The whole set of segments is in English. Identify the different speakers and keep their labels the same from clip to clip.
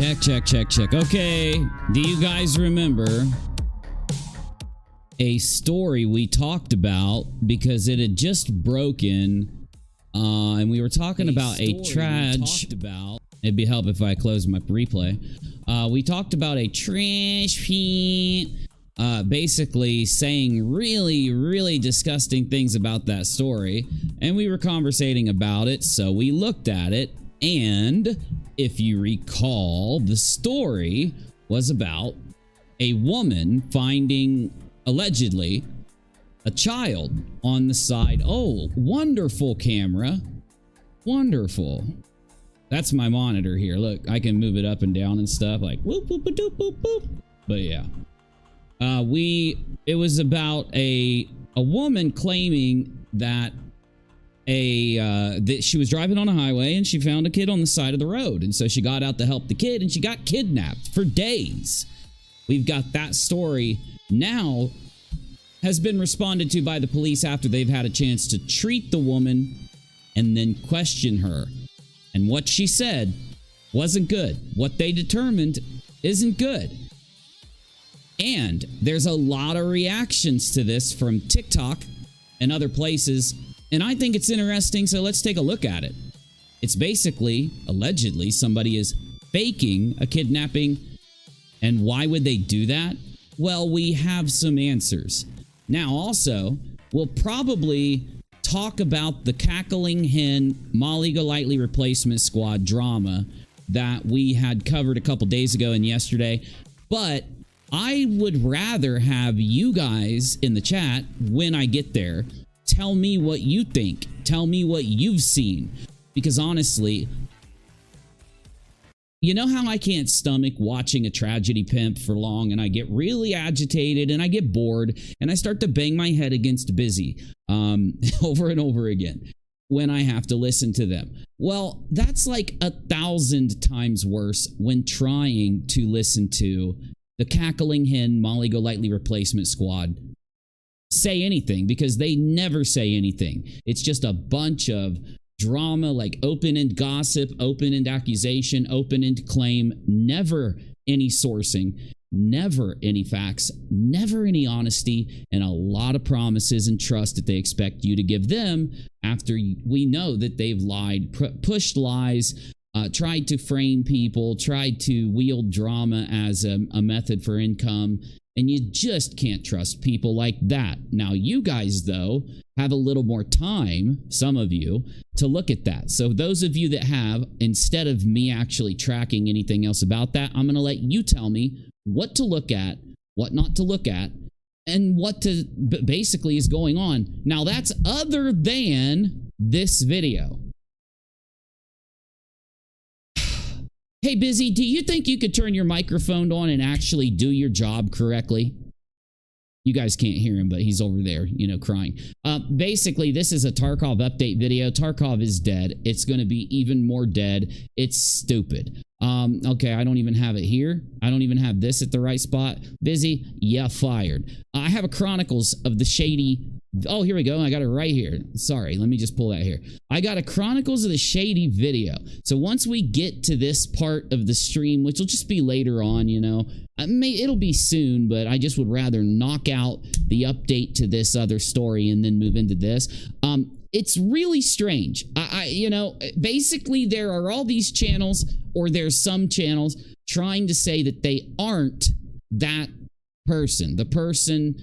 Speaker 1: Check. Okay, do you guys remember a story we talked about because it had just broken and we were talking about a TRaJpmpn. It'd be help if I closed my replay. We talked about a TRaJpmpn basically saying really disgusting things about that story, and we were conversating about it, so we looked at it. And if you recall, the story was about a woman finding, allegedly, a child on the side. Oh, wonderful camera. Wonderful. That's my monitor here. Look, I can move it up and down and stuff like whoop, whoop, doop, boop, boop. But yeah. It was about a woman claiming that that she was driving on a highway and she found a kid on the side of the road, and so she got out to help the kid and she got kidnapped for days. We've got that story now has been responded to by the police after they've had a chance to treat the woman and then question her, and what she said wasn't good. What they determined isn't good. And there's a lot of reactions to this from TikTok and other places, and I think it's interesting, so let's take a look at it. It's basically, allegedly, somebody is faking a kidnapping. And why would they do that? Well, we have some answers. Now, also, we'll probably talk about the Cacklin Hen Molly Golightly Replacement Squad drama that we had covered a couple days ago and yesterday. But I would rather have you guys in the chat, when I get there, tell me what you think. Tell me what you've seen. Because honestly, you know how I can't stomach watching a tragedy pimp for long, and I get really agitated and I get bored and I start to bang my head against bizzy over and over again when I have to listen to them. Well, that's like 1,000 times worse when trying to listen to the Cacklin Hen Molly Golightly Replacement Squad say anything, because they never say anything. It's just a bunch of drama, like open-end gossip, open-end accusation, open-end claim, never any sourcing, never any facts, never any honesty, and a lot of promises and trust that they expect you to give them after we know that they've lied, pushed lies, tried to frame people, tried to wield drama as a method for income. And you just can't trust people like that. Now, you guys, though, have a little more time, some of you, to look at that. So those of you that have, instead of me actually tracking anything else about that, I'm going to let you tell me what to look at, what not to look at, and what to basically is going on. Now, that's other than this video. Hey, Bizzy, do you think you could turn your microphone on and actually do your job correctly? You guys can't hear him, but he's over there, you know, crying. Basically, this is a Tarkov update video. Tarkov is dead. It's going to be even more dead. It's stupid. Okay, I don't even have it here. I don't even have this at the right spot. Bizzy, yeah, fired. I have a Chronicles of the Shady... Oh, here we go. I got it right here. Sorry, let me just pull that here. I got a Chronicles of the Shady video. So once we get to this part of the stream, which will just be later on, you know, it'll be soon, but I just would rather knock out the update to this other story and then move into this. It's really strange. You know, basically there are all these channels, or there's some channels trying to say that they aren't that person. The person...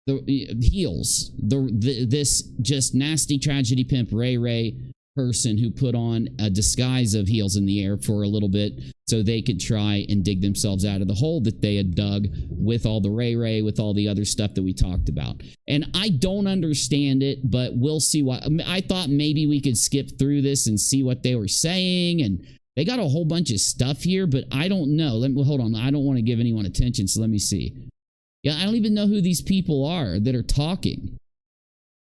Speaker 1: the heels, this just nasty tragedy pimp Ray person who put on a disguise of heels in the air for a little bit so they could try and dig themselves out of the hole that they had dug with all the Ray, with all the other stuff that we talked about. And I don't understand it, but we'll see what... I thought maybe we could skip through this and see what they were saying, and they got a whole bunch of stuff here, but I don't know. Hold on, I don't want to give anyone attention, so let me see. Yeah, I don't even know who these people are that are talking.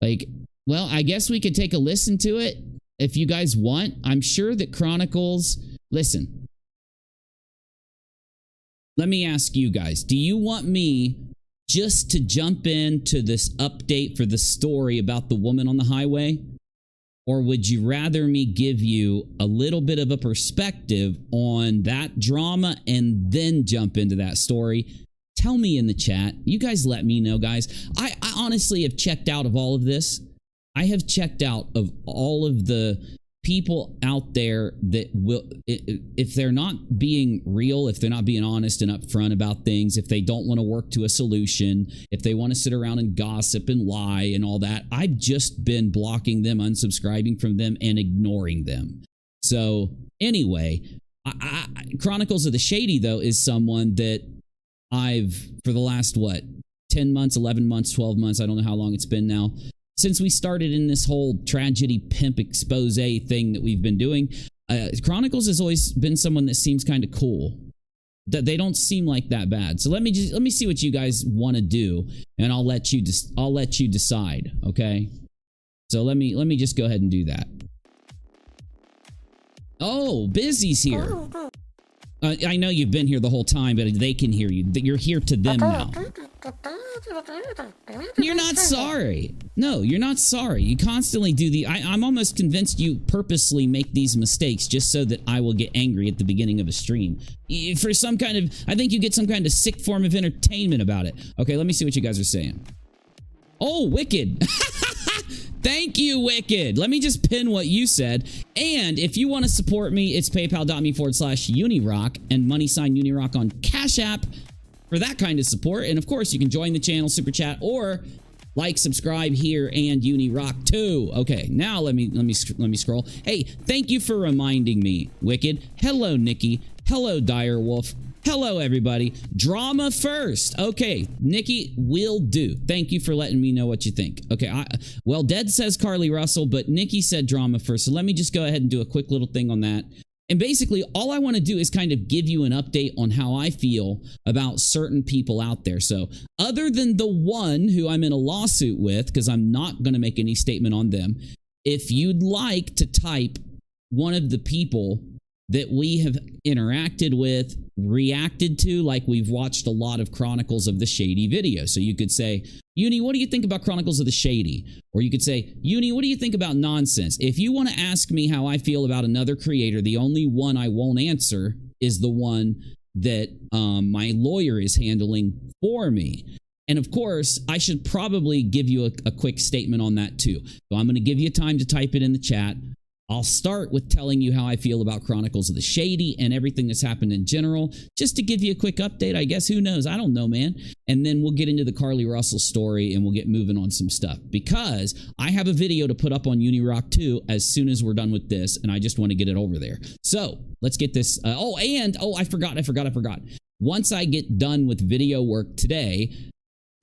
Speaker 1: Like, well, I guess we could take a listen to it if you guys want. I'm sure that Chronicles... Listen. Let me ask you guys. Do you want me just to jump into this update for the story about the woman on the highway? Or would you rather me give you a little bit of a perspective on that drama and then jump into that story? Tell me in the chat. You guys let me know, guys. I honestly have checked out of all of this. I have checked out of all of the people out there that will, if they're not being real, if they're not being honest and upfront about things, if they don't want to work to a solution, if they want to sit around and gossip and lie and all that, I've just been blocking them, unsubscribing from them, and ignoring them. So anyway, Chronicles of the Shady, though, is someone that I've, for the last, 10 months, 11 months, 12 months, I don't know how long it's been now, since we started in this whole tragedy pimp expose thing that we've been doing, Chronicles has always been someone that seems kind of cool. That they don't seem like that bad. So let me see what you guys want to do, and I'll let you decide. Okay. So let me just go ahead and do that. Oh, Bizzy's here. I know you've been here the whole time, but they can hear you. You're here to them now. You're not sorry. No, you're not sorry. You constantly do I'm almost convinced you purposely make these mistakes just so that I will get angry at the beginning of a stream. For some kind of, I think you get some kind of sick form of entertainment about it. Okay, let me see what you guys are saying. Oh, Wicked. Thank you, Wicked. Let me just pin what you said. And if you want to support me, it's paypal.me/UNIROCK and $UNIROCK on Cash App for that kind of support. And of course, you can join the channel, super chat, or like, subscribe here, and UNIROCK too. Okay, now let me scroll. Hey, thank you for reminding me, Wicked. Hello, Nikki. Hello, Direwolf. Hello, everybody. Drama first. Okay, Nikki, will do. Thank you for letting me know what you think. Okay, well, Dead says CARLEE Russell, but Nikki said drama first. So let me just go ahead and do a quick little thing on that. And basically, all I want to do is kind of give you an update on how I feel about certain people out there. So other than the one who I'm in a lawsuit with, because I'm not going to make any statement on them, if you'd like to type one of the people that we have interacted with, reacted to, like we've watched a lot of Chronicles of the Shady videos. So you could say, Uni, what do you think about Chronicles of the Shady? Or you could say, Uni, what do you think about Nonsense? If you want to ask me how I feel about another creator, the only one I won't answer is the one that my lawyer is handling for me. And of course, I should probably give you a quick statement on that too. So I'm going to give you time to type it in the chat. I'll start with telling you how I feel about Chronicles of the Shady and everything that's happened in general, just to give you a quick update. I guess, who knows? I don't know, man. And then we'll get into the CARLEE Russell story and we'll get moving on some stuff, because I have a video to put up on UNIROCK too as soon as we're done with this, and I just want to get it over there. So let's get this. I forgot. Once I get done with video work today,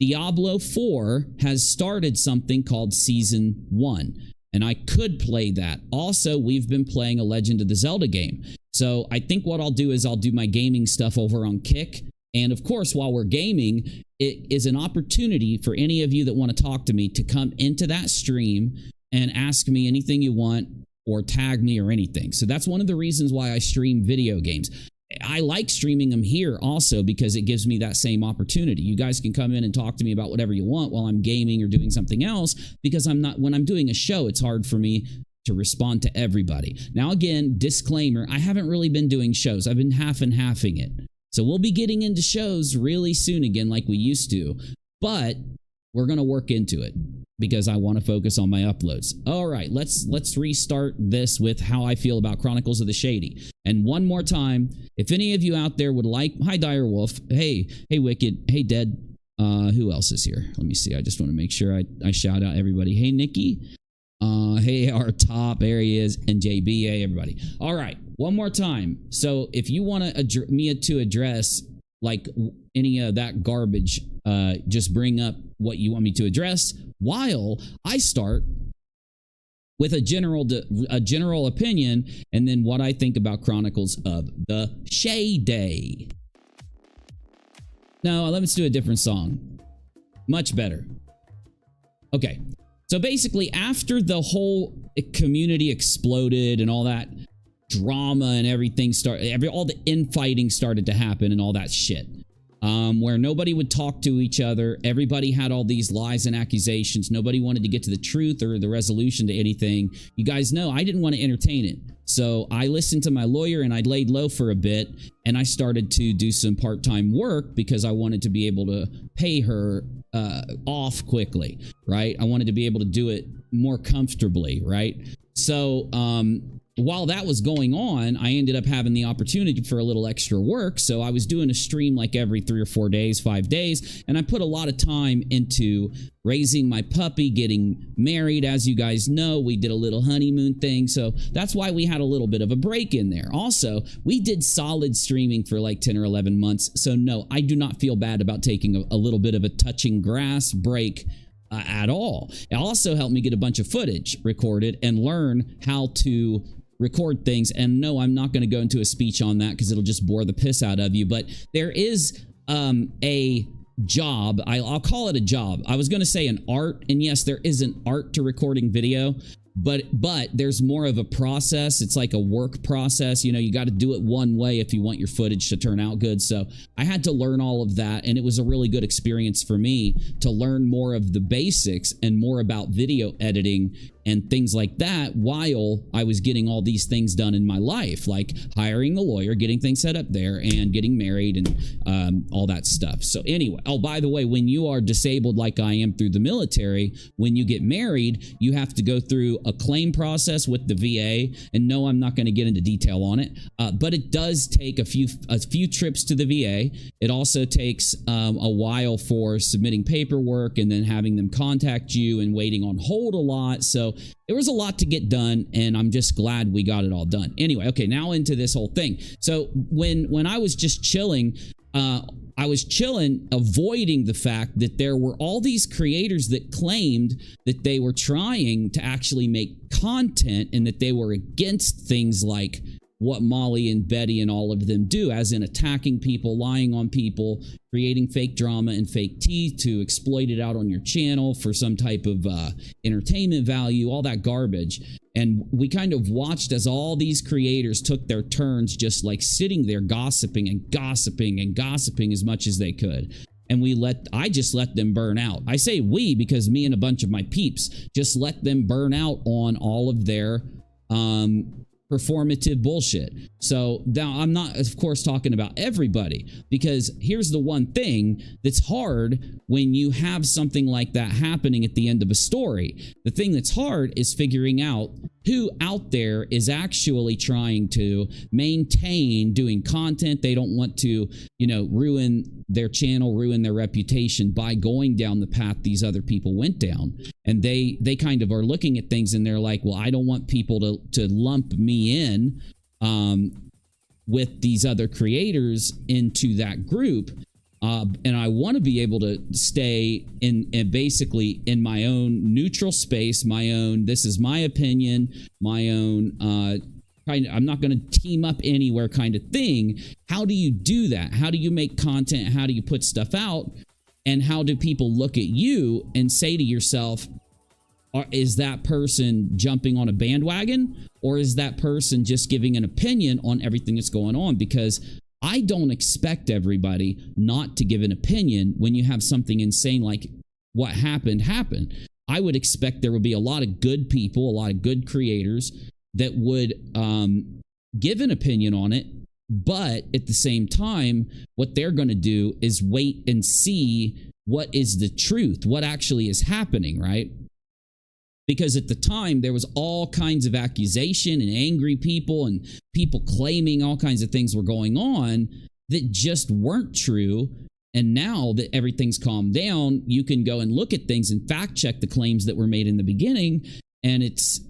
Speaker 1: Diablo 4 has started something called Season 1. And I could play that. Also, we've been playing a Legend of the Zelda game. So I think what I'll do is I'll do my gaming stuff over on Kick. And of course, while we're gaming, it is an opportunity for any of you that want to talk to me to come into that stream and ask me anything you want or tag me or anything. So that's one of the reasons why I stream video games. I like streaming them here also because it gives me that same opportunity. You guys can come in and talk to me about whatever you want while I'm gaming or doing something else, because when I'm doing a show, it's hard for me to respond to everybody. Now, again, disclaimer, I haven't really been doing shows. I've been half and halving it. So we'll be getting into shows really soon again like we used to, but we're going to work into it because I want to focus on my uploads. All right, let's restart this with how I feel about Chronicles of the Shady. And one more time, if any of you out there would like, hi Direwolf, hey Wicked, hey Dead, who else is here? Let me see, I just want to make sure I shout out everybody. Hey Nikki, hey our top, there he is, and JB, hey everybody. All right, one more time. So if you want me to address like any of that garbage, just bring up what you want me to address while I start with a general opinion and then what I think about Chronicles of the Shady. No, let's do a different song. Much better. Okay. So basically, after the whole community exploded and all that drama and everything started, all the infighting started to happen and all that shit. where nobody would talk to each other. Everybody had all these lies and accusations. Nobody wanted to get to the truth or the resolution to anything. You guys know I didn't want to entertain it. So I listened to my lawyer and I laid low for a bit, and I started to do some part-time work because I wanted to be able to pay her off quickly, right? I wanted to be able to do it more comfortably, right? So while that was going on, I ended up having the opportunity for a little extra work. So I was doing a stream like every 3 or 4 days, 5 days, and I put a lot of time into raising my puppy, getting married. As you guys know, we did a little honeymoon thing. So that's why we had a little bit of a break in there. Also, we did solid streaming for like 10 or 11 months. So no, I do not feel bad about taking a little bit of a touching grass break at all. It also helped me get a bunch of footage recorded and learn how to record things. And no, I'm not going to go into a speech on that because it'll just bore the piss out of you. But there is a job. I'll call it a job. I was going to say an art. And yes, there is an art to recording video. But there's more of a process. It's like a work process. You know, you got to do it one way if you want your footage to turn out good. So I had to learn all of that, and it was a really good experience for me to learn more of the basics and more about video editing and things like that while I was getting all these things done in my life, like hiring a lawyer, getting things set up there, and getting married and all that stuff. So anyway, oh, by the way, when you are disabled like I am through the military, when you get married, you have to go through a claim process with the VA. And no, I'm not going to get into detail on it, but it does take a few trips to the VA. It also takes a while for submitting paperwork and then having them contact you and waiting on hold a lot. So there was a lot to get done, and I'm just glad we got it all done. Anyway, okay, now into this whole thing. So when I was just chilling, avoiding the fact that there were all these creators that claimed that they were trying to actually make content and that they were against things like what Molly and Betty and all of them do, as in attacking people, lying on people, creating fake drama and fake tea to exploit it out on your channel for some type of entertainment value, all that garbage. And we kind of watched as all these creators took their turns just like sitting there gossiping and gossiping and gossiping as much as they could. And I just let them burn out. I say we because me and a bunch of my peeps just let them burn out on all of their performative bullshit. So now I'm not, of course, talking about everybody, because here's the one thing that's hard when you have something like that happening at the end of a story. The thing that's hard is figuring out who out there is actually trying to maintain doing content. They don't want to, you know, ruin their channel, ruin their reputation by going down the path these other people went down. And they kind of are looking at things and they're like, well, I don't want people to lump me in with these other creators into that group. And I want to be able to stay in basically in my own neutral space, my own, this is my opinion, my own kind of, I'm not going to team up anywhere kind of thing. How do you do that? How do you make content? How do you put stuff out? And how do people look at you and say to yourself, is that person jumping on a bandwagon, or is that person just giving an opinion on everything that's going on? Because I don't expect everybody not to give an opinion when you have something insane like what happened. I would expect there would be a lot of good people, a lot of good creators that would give an opinion on it. But at the same time, what they're going to do is wait and see what is the truth, what actually is happening, right? Because at the time, there was all kinds of accusation and angry people and people claiming all kinds of things were going on that just weren't true. And now that everything's calmed down, you can go and look at things and fact check the claims that were made in the beginning. And it's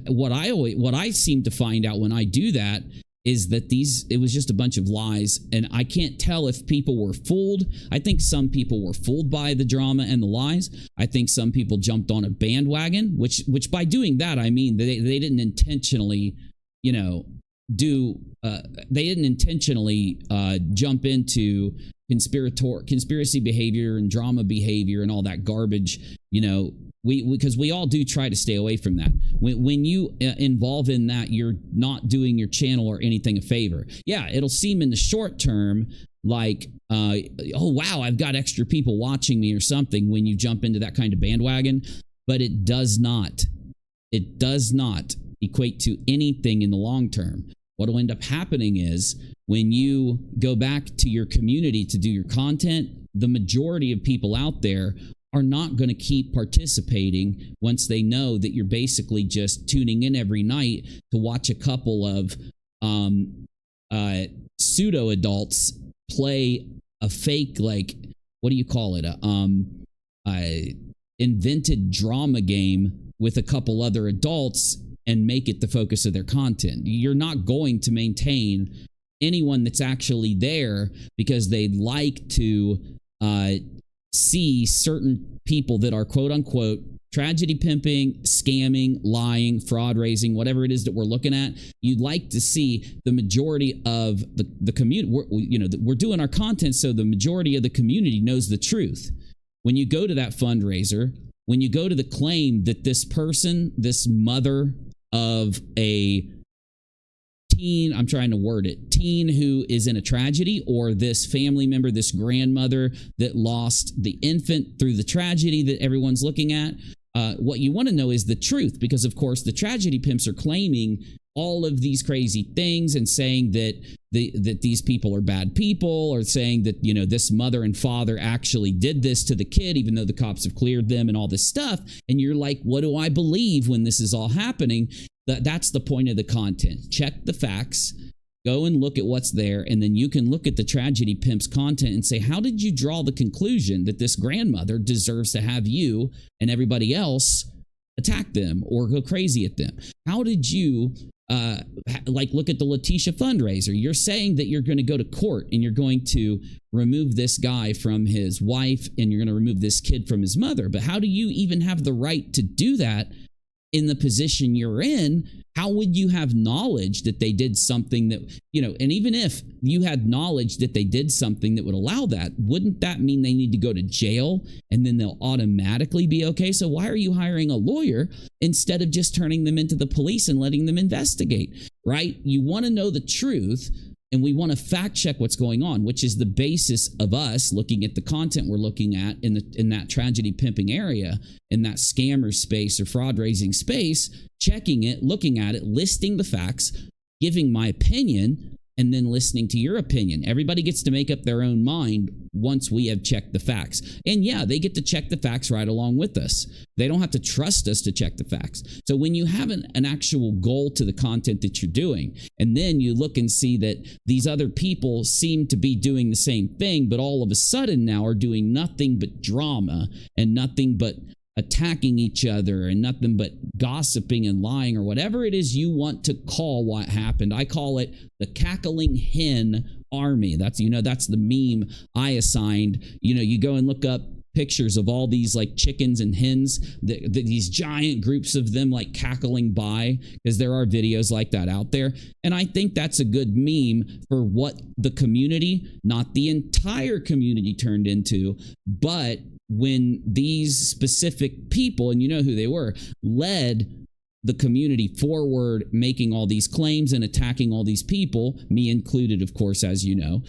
Speaker 1: what I seem to find out when I do that is that it was just a bunch of lies. And I can't tell if people were fooled. I think some people were fooled by the drama and the lies. I think some people jumped on a bandwagon, which by doing that, I mean, they didn't intentionally, you know, they didn't intentionally jump into conspiracy behavior and drama behavior and all that garbage, you know, because we all do try to stay away from that. When you involve in that, you're not doing your channel or anything a favor. Yeah, it'll seem in the short term like, oh wow, I've got extra people watching me or something when you jump into that kind of bandwagon, but it does not. It does not equate to anything in the long term. What will end up happening is when you go back to your community to do your content, the majority of people out there are not going to keep participating once they know that you're basically just tuning in every night to watch a couple of pseudo adults play a fake, like, what do you call it? Invented drama game with a couple other adults and make it the focus of their content. You're not going to maintain anyone that's actually there because they'd like to see certain people that are quote unquote tragedy pimping, scamming, lying, fraud raising, whatever it is that we're looking at. You'd like to see the majority of the community. We're doing our content so the majority of the community knows the truth. When you go to that fundraiser, when you go to the claim that this person, this mother of a teen, I'm trying to word it, teen who is in a tragedy, or this family member, this grandmother that lost the infant through the tragedy that everyone's looking at, what you want to know is the truth, because of course the tragedy pimps are claiming all of these crazy things and saying that that these people are bad people, or saying that, you know, this mother and father actually did this to the kid even though the cops have cleared them and all this stuff. And you're like, what do I believe when this is all happening? That's the point of the content. Check the facts, go and look at what's there, and then you can look at the tragedy pimps content and say, how did you draw the conclusion that this grandmother deserves to have you and everybody else attack them or go crazy at them? How did you look at the Letitia fundraiser? You're saying that you're going to go to court and you're going to remove this guy from his wife and you're going to remove this kid from his mother, but how do you even have the right to do that in the position you're in? How would you have knowledge that they did something that, you know, and even if you had knowledge that they did something that would allow that, wouldn't that mean they need to go to jail and then they'll automatically be okay? So why are you hiring a lawyer instead of just turning them into the police and letting them investigate, right? You want to know the truth, and we want to fact check what's going on, which is the basis of us looking at the content we're looking at in that tragedy pimping area, in that scammer space or fraud raising space, checking it, looking at it, listing the facts, giving my opinion, and then listening to your opinion. Everybody gets to make up their own mind once we have checked the facts. And yeah, they get to check the facts right along with us. They don't have to trust us to check the facts. So when you have an actual goal to the content that you're doing, and then you look and see that these other people seem to be doing the same thing, but all of a sudden now are doing nothing but drama and nothing but attacking each other and nothing but gossiping and lying, or whatever it is you want to call what happened. I call it the Cacklin Hen Army. That's, you know, that's the meme I assigned. You know, you go and look up pictures of all these like chickens and hens, these giant groups of them like cackling by, because there are videos like that out there. And I think that's a good meme for what the community, not the entire community, turned into, but when these specific people, and you know who they were, led the community forward, making all these claims and attacking all these people, me included, of course, as you know,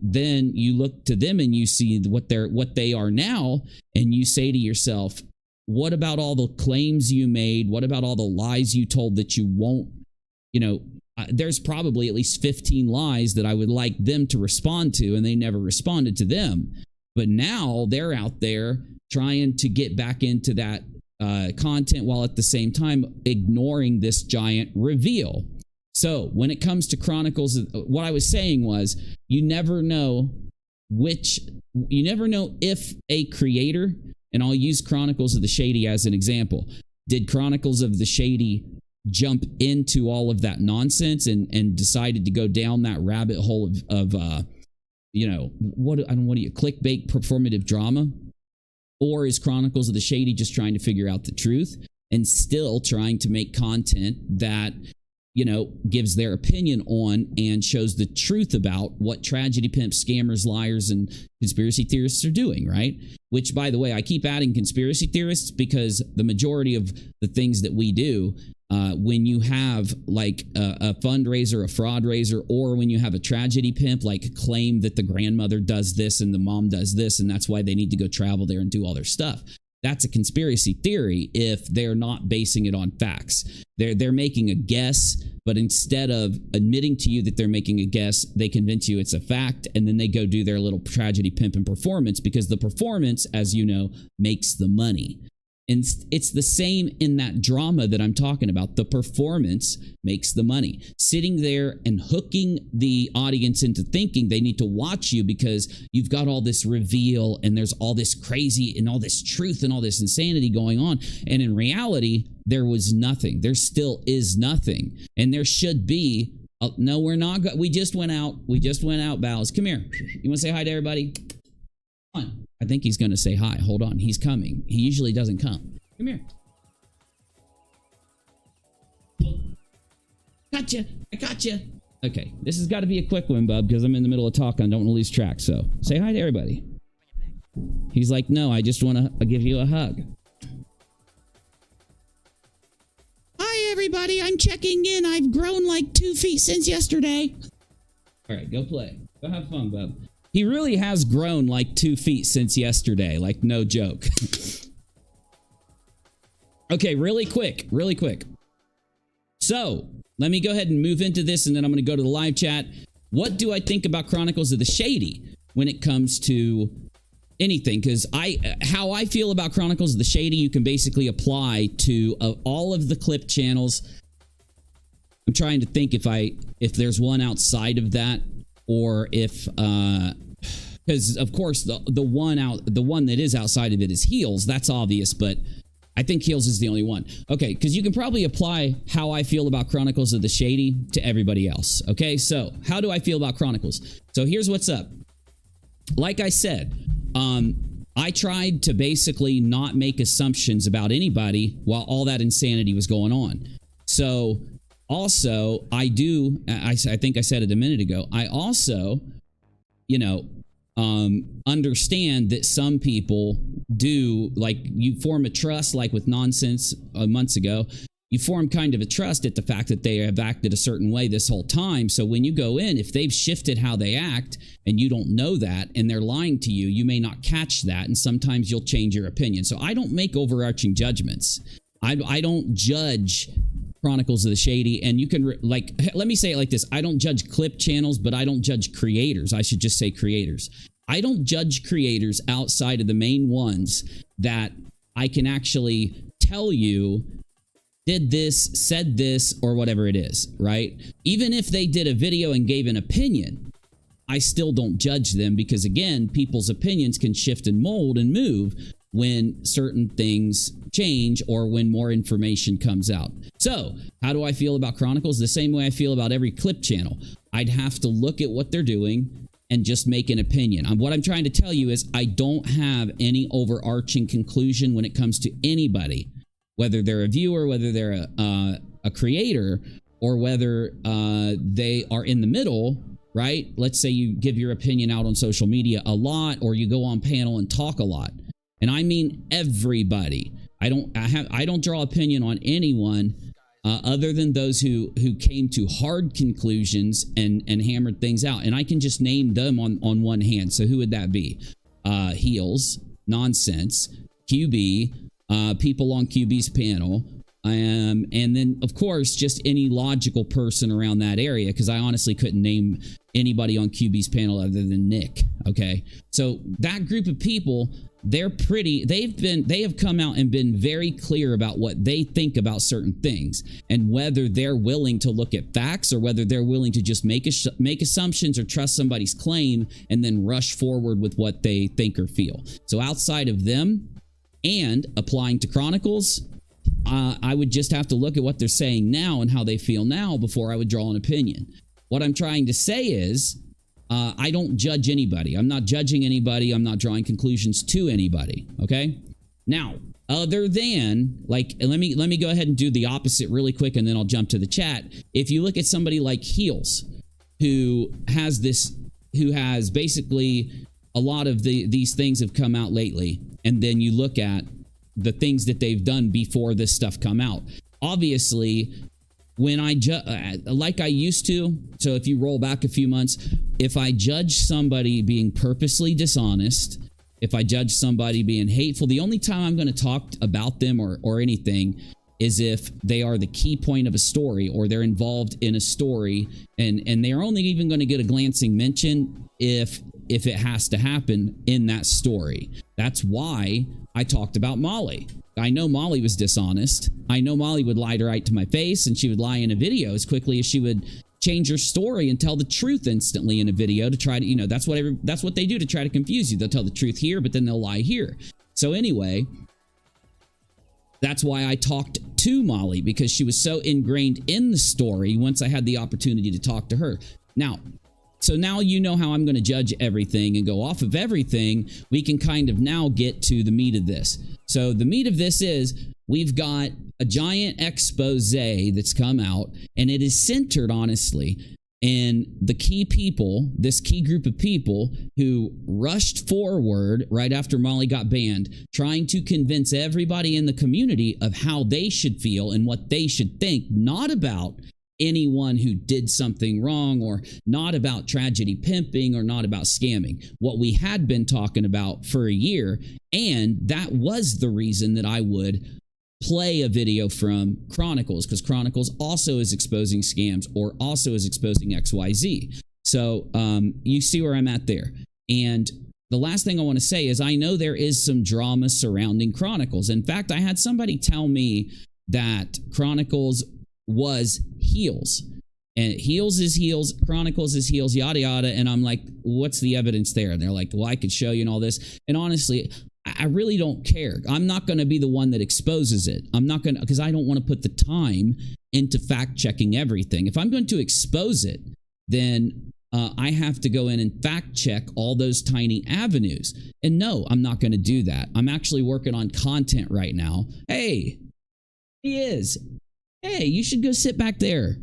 Speaker 1: then you look to them and you see what they are now, and you say to yourself, what about all the claims you made? What about all the lies you told that you won't, you know, there's probably at least 15 lies that I would like them to respond to, and they never responded to them. But now they're out there trying to get back into that content while at the same time ignoring this giant reveal. So when it comes to Chronicles, what I was saying was, you never know if a creator, and I'll use Chronicles of the Shady as an example. Did Chronicles of the Shady jump into all of that nonsense and decided to go down that rabbit hole of you know, clickbait performative drama? Or is Chronicles of the Shady just trying to figure out the truth and still trying to make content that you know, gives their opinion on and shows the truth about what tragedy pimps, scammers, liars, and conspiracy theorists are doing, right? Which, by the way, I keep adding conspiracy theorists because the majority of the things that we do, when you have like a fundraiser, a fraud raiser, or when you have a tragedy pimp like claim that the grandmother does this and the mom does this, and that's why they need to go travel there and do all their stuff. That's a conspiracy theory if they're not basing it on facts. They're making a guess, but instead of admitting to you that they're making a guess, they convince you it's a fact, and then they go do their little tragedy pimping performance because the performance, as you know, makes the money. And it's the same in that drama that I'm talking about. The performance makes the money. Sitting there and hooking the audience into thinking they need to watch you because you've got all this reveal and there's all this crazy and all this truth and all this insanity going on. And in reality, there was nothing. There still is nothing. And there should be. No, we're not. We just went out. We just went out, Bowles. Come here. You want to say hi to everybody? Come on. I think he's going to say hi. Hold on. He's coming. He usually doesn't come. Come here. Gotcha. I gotcha. Okay. This has got to be a quick one, bub, because I'm in the middle of talking. I don't want to lose track. So say hi to everybody. He's like, no, I just want to give you a hug. Hi, everybody. I'm checking in. I've grown like 2 feet since yesterday. All right. Go play. Go have fun, bub. He really has grown like 2 feet since yesterday. Like, no joke. Okay, really quick. So, let me go ahead and move into this, and then I'm going to go to the live chat. What do I think about Chronicles of the Shady when it comes to anything? Because how I feel about Chronicles of the Shady, you can basically apply to all of the clip channels. I'm trying to think if there's one outside of that. Or if, because of course the one that is outside of it is Heels. That's obvious, but I think Heels is the only one. Okay, because you can probably apply how I feel about Chronicles of the Shady to everybody else. Okay, so how do I feel about Chronicles? So here's what's up. Like I said, I tried to basically not make assumptions about anybody while all that insanity was going on. So. Also, I think I said it a minute ago, I also, you know, understand that some people do, like, you form a trust, like with Nonsense months ago, you form kind of a trust at the fact that they have acted a certain way this whole time. So when you go in, if they've shifted how they act and you don't know that and they're lying to you, you may not catch that. And sometimes you'll change your opinion. So I don't make overarching judgments. I don't judge Chronicles of the Shady, and you can like, let me say it like this. I don't judge clip channels, but I don't judge creators. I should just say creators. I don't judge creators outside of the main ones that I can actually tell you did this, said this, or whatever it is, right? Even if they did a video and gave an opinion, I still don't judge them because, again, people's opinions can shift and mold and move when certain things change or when more information comes out. So, how do I feel about Chronicles? The same way I feel about every clip channel. I'd have to look at what they're doing and just make an opinion. What I'm trying to tell you is I don't have any overarching conclusion when it comes to anybody, whether they're a viewer, whether they're a creator, or whether they are in the middle, right? Let's say you give your opinion out on social media a lot, or you go on panel and talk a lot. And I mean everybody. I don't draw opinion on anyone other than those who came to hard conclusions and hammered things out. And I can just name them on one hand. So who would that be? Heels, Nonsense, QB, people on QB's panel, and then, of course, just any logical person around that area, because I honestly couldn't name anybody on QB's panel other than Nick, okay? So that group of people, they have come out and been very clear about what they think about certain things and whether they're willing to look at facts or whether they're willing to just make assumptions or trust somebody's claim and then rush forward with what they think or feel. So outside of them and applying to Chronicles, I would just have to look at what they're saying now and how they feel now before I would draw an opinion. What I'm trying to say is I don't judge anybody. I'm not judging anybody. I'm not drawing conclusions to anybody. Okay? Now, other than, like, let me go ahead and do the opposite really quick, and then I'll jump to the chat. If you look at somebody like Heels, who has basically a lot of these things have come out lately, and then you look at the things that they've done before this stuff come out. Obviously, when I like I used to, so if you roll back a few months, if I judge somebody being purposely dishonest, if I judge somebody being hateful, the only time I'm going to talk about them or anything is if they are the key point of a story, or they're involved in a story, and they're only even going to get a glancing mention if it has to happen in that story. That's why I talked about Molly. I know Molly was dishonest. I know Molly would lie right to my face, and she would lie in a video as quickly as she would change her story and tell the truth instantly in a video to try to, you know, that's what they do to try to confuse you. They'll tell the truth here, but then they'll lie here. So anyway, that's why I talked to Molly, because she was so ingrained in the story once I had the opportunity to talk to her. So now you know how I'm going to judge everything and go off of everything. We can kind of now get to the meat of this. So the meat of this is we've got a giant expose that's come out, and it is centered, honestly, in the key people, this key group of people who rushed forward right after Molly got banned, trying to convince everybody in the community of how they should feel and what they should think, not about anyone who did something wrong, or not about tragedy pimping, or not about scamming. What we had been talking about for a year, and that was the reason that I would play a video from Chronicles, because Chronicles also is exposing scams, or also is exposing XYZ. So you see where I'm at there. And the last thing I want to say is I know there is some drama surrounding Chronicles. In fact, I had somebody tell me that Chronicles was Heels, and Heels is Heels, Chronicles is Heels, yada yada. And I'm like, what's the evidence there? And they're like, well, I could show you and all this. And honestly, I really don't care. I'm not going to be the one that exposes it. I'm not going to, because I don't want to put the time into fact checking everything. If I'm going to expose it, then I have to go in and fact check all those tiny avenues. And no, I'm not going to do that. I'm actually working on content right now. Hey, he is. Hey, you should go sit back there.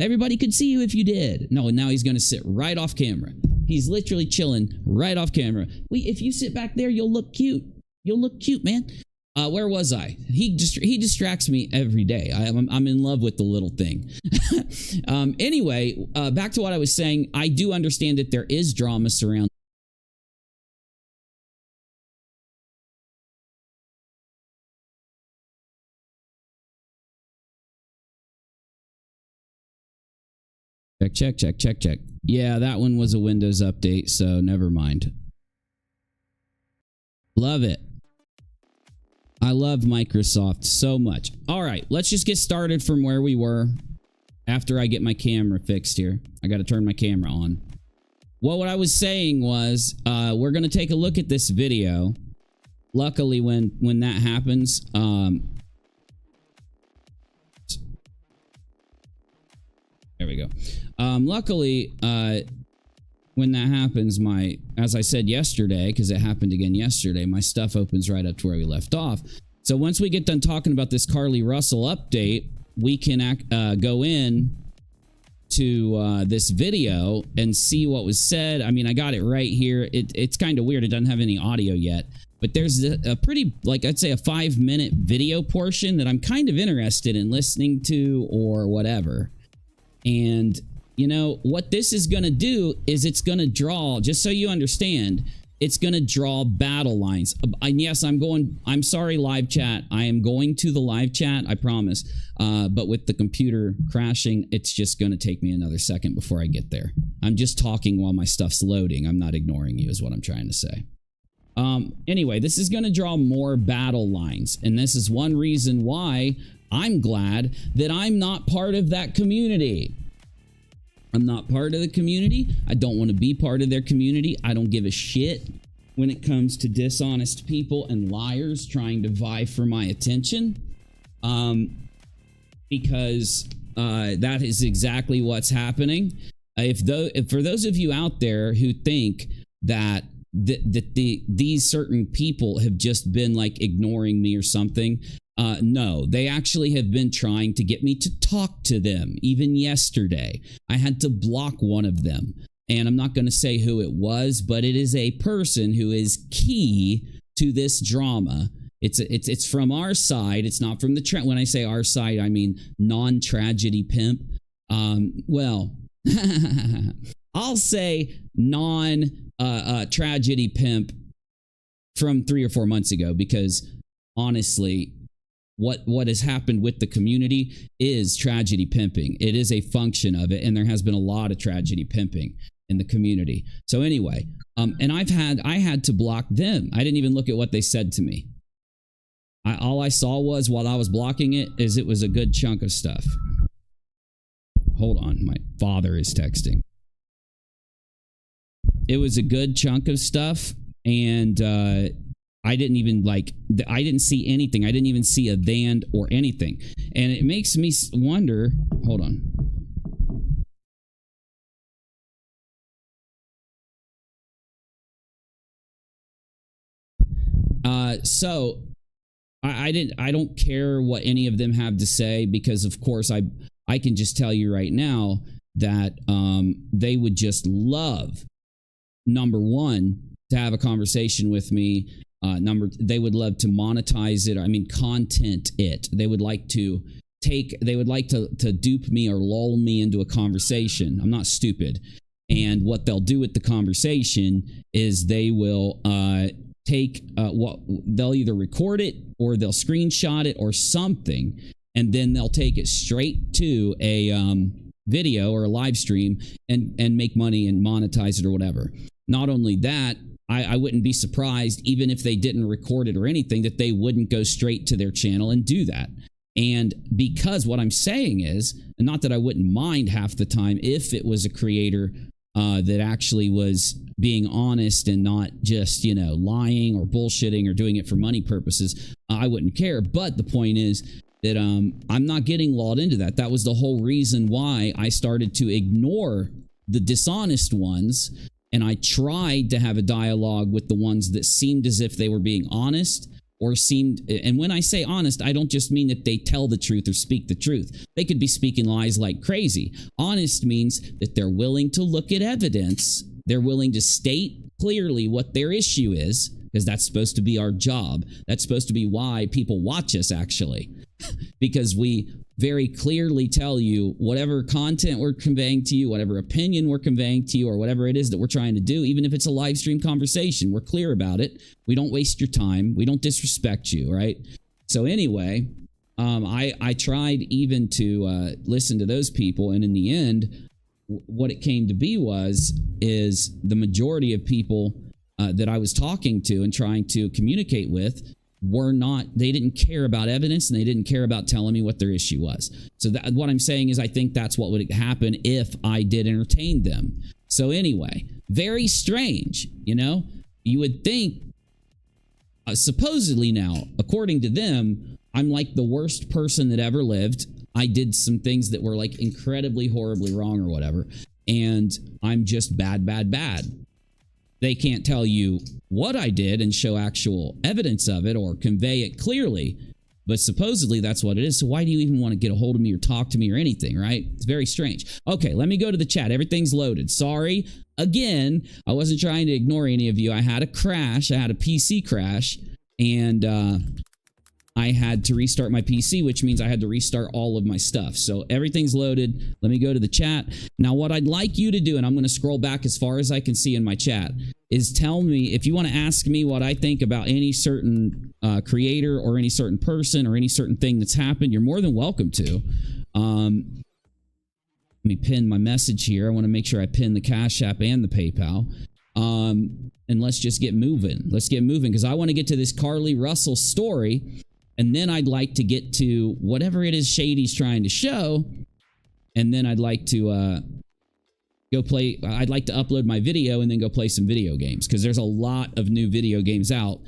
Speaker 1: Everybody could see you if you did. No, now he's going to sit right off camera. He's literally chilling right off camera. If you sit back there, you'll look cute. You'll look cute, man. Where was I? He distracts me every day. I'm in love with the little thing. Anyway, back to what I was saying. I do understand that there is drama surrounding. Check. Yeah, that one was a Windows update, so never mind. Love it. I love Microsoft so much. All right, let's just get started from where we were after I get my camera fixed here. I got to turn my camera on. Well, what I was saying was we're going to take a look at this video. Luckily, when that happens, there we go. Luckily, when that happens, as I said yesterday, because it happened again yesterday, my stuff opens right up to where we left off. So once we get done talking about this CARLEE Russell update, we can go in to this video and see what was said. I mean, I got it right here. It's kind of weird. It doesn't have any audio yet. But there's a pretty, like I'd say, a 5-minute video portion that I'm kind of interested in listening to or whatever. And, you know, what this is going to do is it's going to draw, just so you understand, it's going to draw battle lines. And yes, I'm sorry, live chat. I am going to the live chat, I promise. But with the computer crashing, it's just going to take me another second before I get there. I'm just talking while my stuff's loading. I'm not ignoring you is what I'm trying to say. Anyway, this is going to draw more battle lines. And this is one reason why I'm glad that I'm not part of that community. I'm not part of the community. I don't want to be part of their community. I don't give a shit when it comes to dishonest people and liars trying to vie for my attention. Because that is exactly what's happening. For those of you out there who think that these certain people have just been like ignoring me or something. No, they actually have been trying to get me to talk to them. Even yesterday, I had to block one of them. And I'm not going to say who it was, but it is a person who is key to this drama. It's from our side. It's not from the when I say our side, I mean non-tragedy pimp. Well, I'll say non-tragedy pimp from 3 or 4 months ago, because honestly, what has happened with the community is tragedy pimping. It is a function of it, and there has been a lot of tragedy pimping in the community. So anyway, and I had to block them. I didn't even look at what they said to me. All I saw was, while I was blocking it, is it was a good chunk of stuff. Hold on, my father is texting. It was a good chunk of stuff, and I didn't even I didn't see anything. I didn't even see a band or anything. And it makes me wonder, hold on. So I don't care what any of them have to say, because of course I can just tell you right now that they would just love, number one, to have a conversation with me. They would love to monetize it. I mean, content it. They would like to dupe me or lull me into a conversation. I'm not stupid. And what they'll do with the conversation is they will they'll either record it or they'll screenshot it or something, and then they'll take it straight to a video or a live stream and make money and monetize it or whatever. Not only that, I wouldn't be surprised, even if they didn't record it or anything, that they wouldn't go straight to their channel and do that. And because what I'm saying is, and not that I wouldn't mind half the time if it was a creator that actually was being honest and not just, lying or bullshitting or doing it for money purposes, I wouldn't care. But the point is that I'm not getting lulled into that. That was the whole reason why I started to ignore the dishonest ones. And I tried to have a dialogue with the ones that seemed as if they were being honest, or seemed, and when I say honest, I don't just mean that they tell the truth or speak the truth. They could be speaking lies like crazy. Honest means that they're willing to look at evidence. They're willing to state clearly what their issue is, because that's supposed to be our job. That's supposed to be why people watch us, actually, because we very clearly tell you whatever content we're conveying to you, whatever opinion we're conveying to you, or whatever it is that we're trying to do, even if it's a live stream conversation, we're clear about it. We don't waste your time. We don't disrespect you, right? So anyway, I tried even to listen to those people, and in the end, what it came to be is the majority of people that I was talking to and trying to communicate with they didn't care about evidence, and they didn't care about telling me what their issue was. So what I'm saying is, I think that's what would happen if I did entertain them. So anyway, very strange, you would think, supposedly now, according to them, I'm like the worst person that ever lived. I did some things that were like incredibly, horribly wrong or whatever, and I'm just bad, bad, bad. They can't tell you what I did and show actual evidence of it or convey it clearly, but supposedly that's what it is. So why do you even want to get a hold of me or talk to me or anything, right? It's very strange. Okay, let me go to the chat. Everything's loaded. Sorry. Again, I wasn't trying to ignore any of you. I had a crash. I had a PC crash, and I had to restart my PC, which means I had to restart all of my stuff. So everything's loaded. Let me go to the chat. Now, what I'd like you to do, and I'm going to scroll back as far as I can see in my chat, is tell me, if you want to ask me what I think about any certain creator or any certain person or any certain thing that's happened, you're more than welcome to. Let me pin my message here. I want to make sure I pin the Cash App and the PayPal. And let's just get moving. Let's get moving, because I want to get to this CARLEE Russell story. And then I'd like to get to whatever it is Shady's trying to show. And then I'd like to I'd like to upload my video and then go play some video games, because there's a lot of new video games out,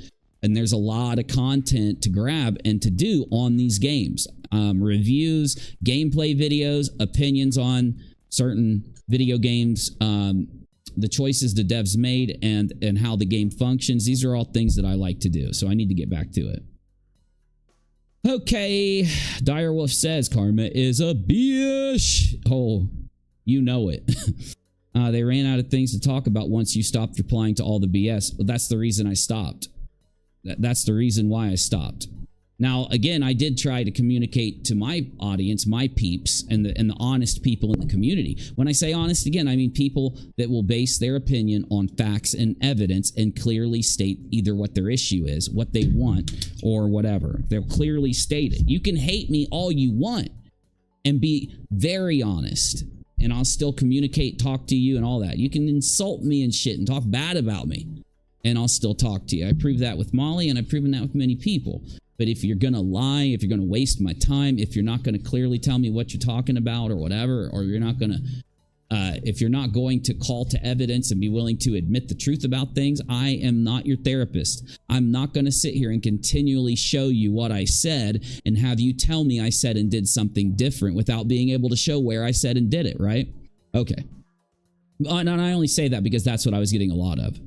Speaker 1: and there's a lot of content to grab and to do on these games. Reviews, gameplay videos, opinions on certain video games, the choices the devs made and how the game functions. These are all things that I like to do. So I need to get back to it. Okay. Direwolf says karma is a bitch. Oh, you know it. They ran out of things to talk about once you stopped replying to all the BS. But that's the reason I stopped. That's the reason why I stopped. Now, again, I did try to communicate to my audience, my peeps, and the honest people in the community. When I say honest, again, I mean people that will base their opinion on facts and evidence and clearly state either what their issue is, what they want, or whatever. They'll clearly state it. You can hate me all you want and be very honest, and I'll still communicate, talk to you, and all that. You can insult me and shit and talk bad about me, and I'll still talk to you. I proved that with Molly, and I've proven that with many people. But if you're going to lie, if you're going to waste my time, if you're not going to clearly tell me what you're talking about or whatever, or you're not going to, if you're not going to call to evidence and be willing to admit the truth about things, I am not your therapist. I'm not going to sit here and continually show you what I said and have you tell me I said and did something different without being able to show where I said and did it, right? Okay. And I only say that because that's what I was getting a lot of.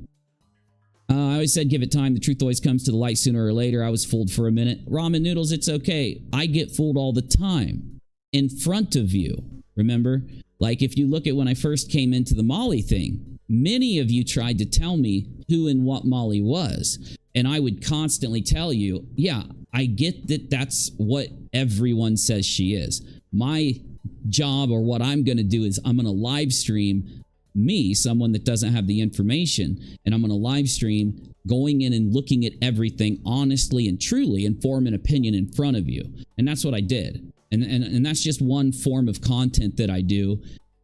Speaker 1: I always said give it time. The truth always comes to the light sooner or later. I was fooled for a minute. Ramen noodles, it's okay. I get fooled all the time in front of you. Remember? Like if you look at when I first came into the Molly thing, many of you tried to tell me who and what Molly was. And I would constantly tell you, yeah, I get that that's what everyone says she is. My job or what I'm going to do is I'm going to live stream me, someone that doesn't have the information, and I'm going to live stream going in and looking at everything honestly and truly and form an opinion in front of you. And that's what I did. And that's just one form of content that I do.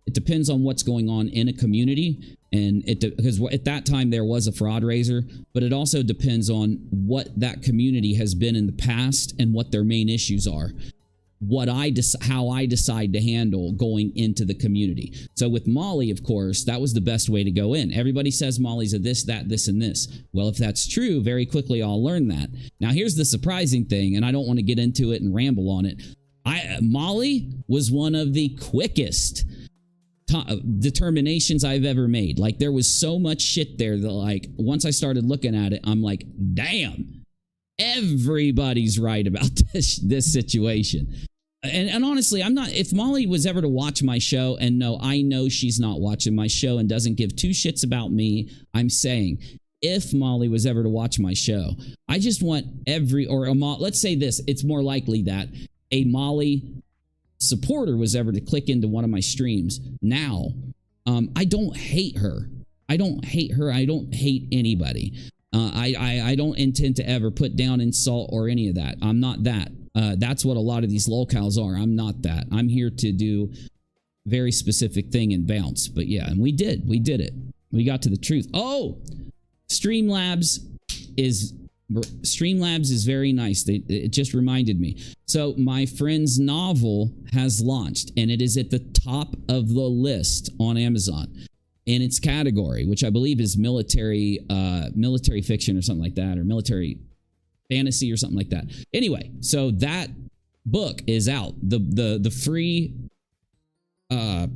Speaker 1: It depends on what's going on in a community, and because at that time there was a fraud raiser, but it also depends on what that community has been in the past and what their main issues are. How I decide to handle going into the community. So with Molly, of course, that was the best way to go in. Everybody says Molly's a this, that, this, and this. Well, if that's true, very quickly I'll learn that. Now, here's the surprising thing, and I don't want to get into it and ramble on it. Molly was one of the quickest determinations I've ever made. Like, there was so much shit there that, like, once I started looking at it, I'm like, damn. Everybody's right about this situation. And honestly, I'm not, if Molly was ever to watch my show, and no, I know she's not watching my show and doesn't give two shits about me, I'm saying, if Molly was ever to watch my show, I just want let's say this, it's more likely that a Molly supporter was ever to click into one of my streams now. I don't hate her. I don't hate her. I don't hate anybody. I don't intend to ever put down, insult, or any of that. I'm not that. That's what a lot of these lolcows are. I'm not that. I'm here to do very specific thing and bounce. But yeah, and we did it. We got to the truth. Oh, Streamlabs is very nice. It just reminded me. So my friend's novel has launched, and it is at the top of the list on Amazon in its category, which I believe is military fiction or something like that, or military fantasy or something like that. Anyway, so that book is out. The free the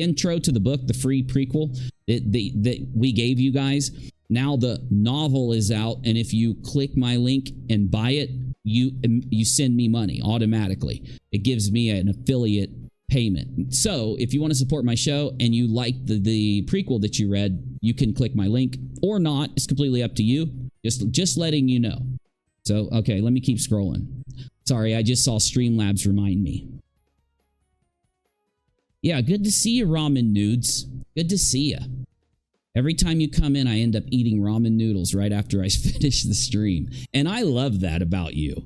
Speaker 1: intro to the book, the free prequel that we gave you guys. Now the novel is out, and if you click my link and buy it, you send me money automatically. It gives me an affiliate payment. So if you want to support my show and you like the prequel that you read, you can click my link or not. It's completely up to you. Just letting you know. So, okay, let me keep scrolling. Sorry, I just saw Streamlabs remind me. Yeah, good to see you, Ramen Nudes. Good to see you. Every time you come in, I end up eating ramen noodles right after I finish the stream. And I love that about you.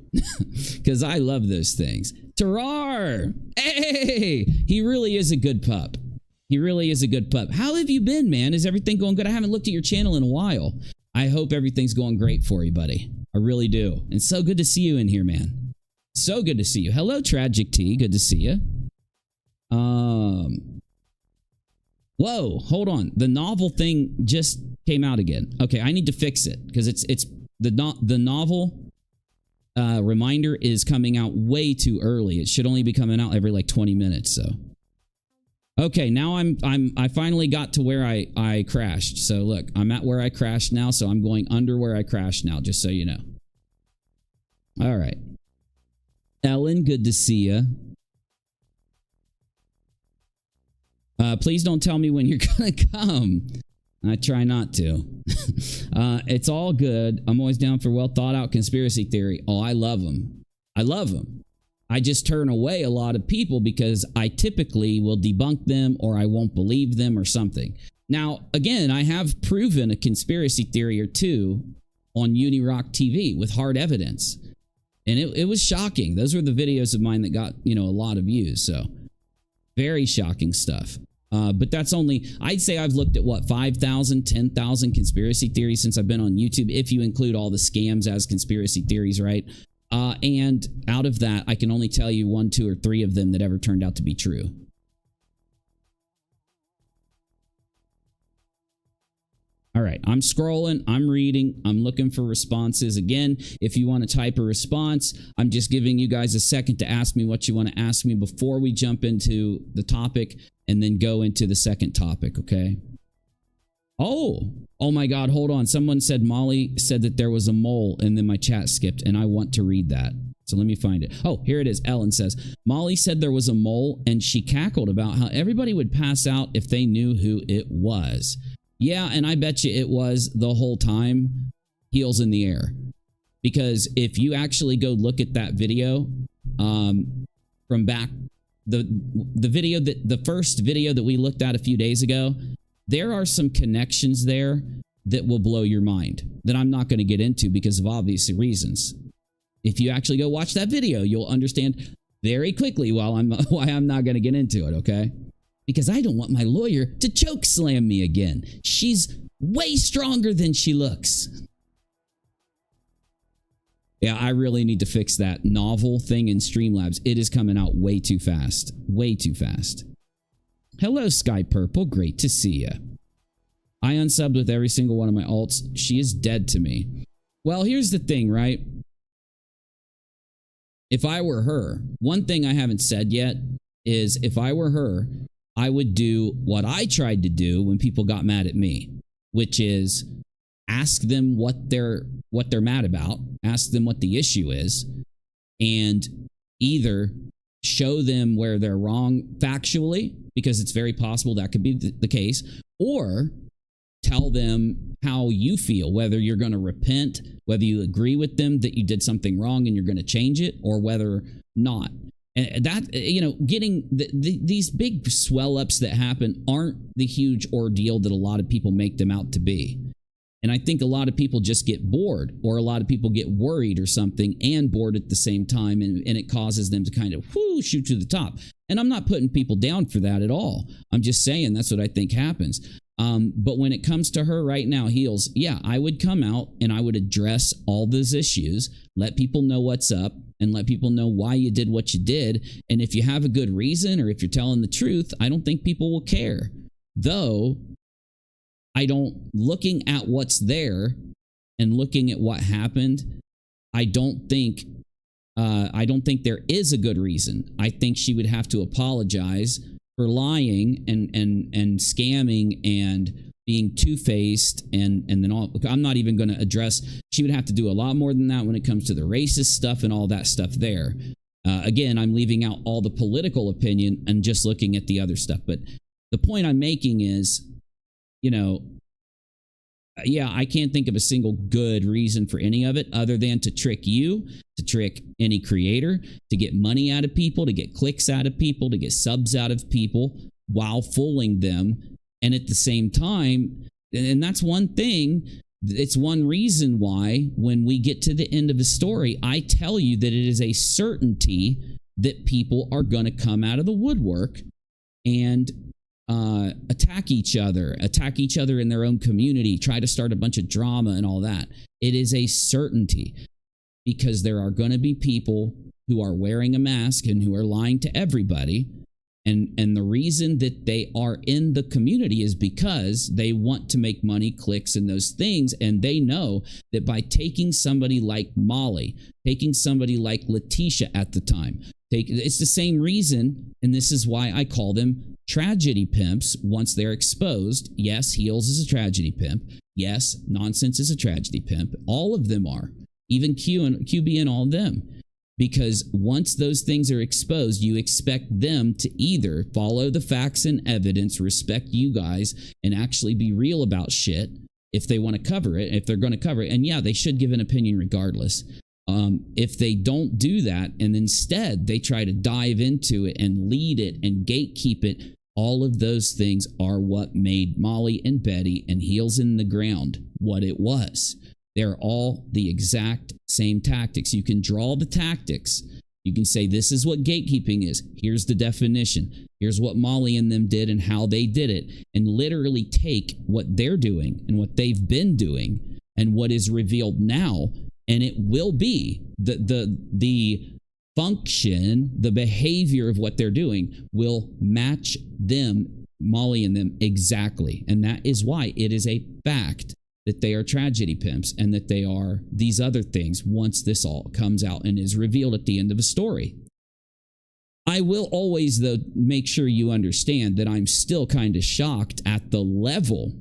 Speaker 1: Because I love those things. Tarar! Hey! He really is a good pup. He really is a good pup. How have you been, man? Is everything going good? I haven't looked at your channel in a while. I hope everything's going great for you, buddy. I really do. And so good to see you in here, man. So good to see you. Hello, TRaJpMPn. Good to see you. Whoa, hold on. The novel thing just came out again. Okay, I need to fix it because it's the novel reminder is coming out way too early. It should only be coming out every like 20 minutes. So Okay, now I finally got to where I crashed. So look, I'm at where I crashed now, so I'm going under where I crashed now, just so you know. All right. Ellen, good to see you. Please don't tell me when you're gonna come. I try not to. It's all good. I'm always down for well thought out conspiracy theory. Oh, I love them. I love them. I just turn away a lot of people because I typically will debunk them or I won't believe them or something. Now, again, I have proven a conspiracy theory or two on UNIROCK TV with hard evidence. And it was shocking. Those were the videos of mine that got, a lot of views. So very shocking stuff. But that's only, I'd say I've looked at what, 5,000, 10,000 conspiracy theories since I've been on YouTube, if you include all the scams as conspiracy theories, right? And out of that, I can only tell you 1, 2, or 3 of them that ever turned out to be true. All right, I'm scrolling, I'm reading, I'm looking for responses. Again, if you want to type a response, I'm just giving you guys a second to ask me what you want to ask me before we jump into the topic and then go into the second topic, okay? Oh my God, hold on. Someone said Molly said that there was a mole and then my chat skipped and I want to read that. So let me find it. Oh, here it is. Ellen says, Molly said there was a mole and she cackled about how everybody would pass out if they knew who it was. Yeah, and I bet you it was the whole time, heels in the air. Because if you actually go look at that video from back, the first video that we looked at a few days ago, there are some connections there that will blow your mind that I'm not going to get into because of obvious reasons. If you actually go watch that video, you'll understand very quickly why I'm not going to get into it, okay? Because I don't want my lawyer to choke slam me again. She's way stronger than she looks. Yeah, I really need to fix that novel thing in Streamlabs. It is coming out way too fast. Way too fast. Hello, Sky Purple. Great to see you. I unsubbed with every single one of my alts. She is dead to me. Well, here's the thing, right? If I were her, one thing I haven't said yet is if I were her, I would do what I tried to do when people got mad at me, which is ask them what they're mad about, ask them what the issue is, and either show them where they're wrong factually, because it's very possible that could be the case, or tell them how you feel, whether you're going to repent, whether you agree with them that you did something wrong and you're going to change it, or whether not. And that, getting these big swell ups that happen aren't the huge ordeal that a lot of people make them out to be. And I think a lot of people just get bored, or a lot of people get worried or something and bored at the same time. And it causes them to kind of shoot to the top. And I'm not putting people down for that at all. I'm just saying that's what I think happens. But when it comes to her right now, Heels, yeah, I would come out and I would address all those issues, let people know what's up, and let people know why you did what you did. And if you have a good reason, or if you're telling the truth, I don't think people will care. Though, looking at what's there and looking at what happened, I don't think there is a good reason. I think she would have to apologize for lying and scamming and being two-faced and then all. I'm not even going to address. She would have to do a lot more than that when it comes to the racist stuff and all that stuff there. Again, I'm leaving out all the political opinion and just looking at the other stuff. But the point I'm making is, yeah, I can't think of a single good reason for any of it other than to trick you, to trick any creator, to get money out of people, to get clicks out of people, to get subs out of people while fooling them. And at the same time, and that's one thing, it's one reason why when we get to the end of a story, I tell you that it is a certainty that people are going to come out of the woodwork and attack each other in their own community, try to start a bunch of drama and all that. It is a certainty because there are going to be people who are wearing a mask and who are lying to everybody. And the reason that they are in the community is because they want to make money, clicks, and those things. And they know that by taking somebody like Molly, taking somebody like Letitia at the time, it's the same reason. And this is why I call them tragedy pimps, once they're exposed, yes, Heels is a tragedy pimp. Yes, Nonsense is a tragedy pimp. All of them are. Even Q and QB and all of them. Because once those things are exposed, you expect them to either follow the facts and evidence, respect you guys, and actually be real about shit if they want to cover it, if they're going to cover it. And yeah, they should give an opinion regardless. If they don't do that and instead they try to dive into it and lead it and gatekeep it, all of those things are what made Molly and Betty and Heels in the Ground what it was. They're all the exact same tactics. You can draw the tactics. You can say, this is what gatekeeping is. Here's the definition. Here's what Molly and them did and how they did it. And literally take what they're doing and what they've been doing and what is revealed now. And it will be the function, the behavior of what they're doing will match them, Molly and them, exactly. And that is why it is a fact that they are tragedy pimps and that they are these other things once this all comes out and is revealed at the end of a story. I will always, though, make sure you understand that I'm still kind of shocked at the level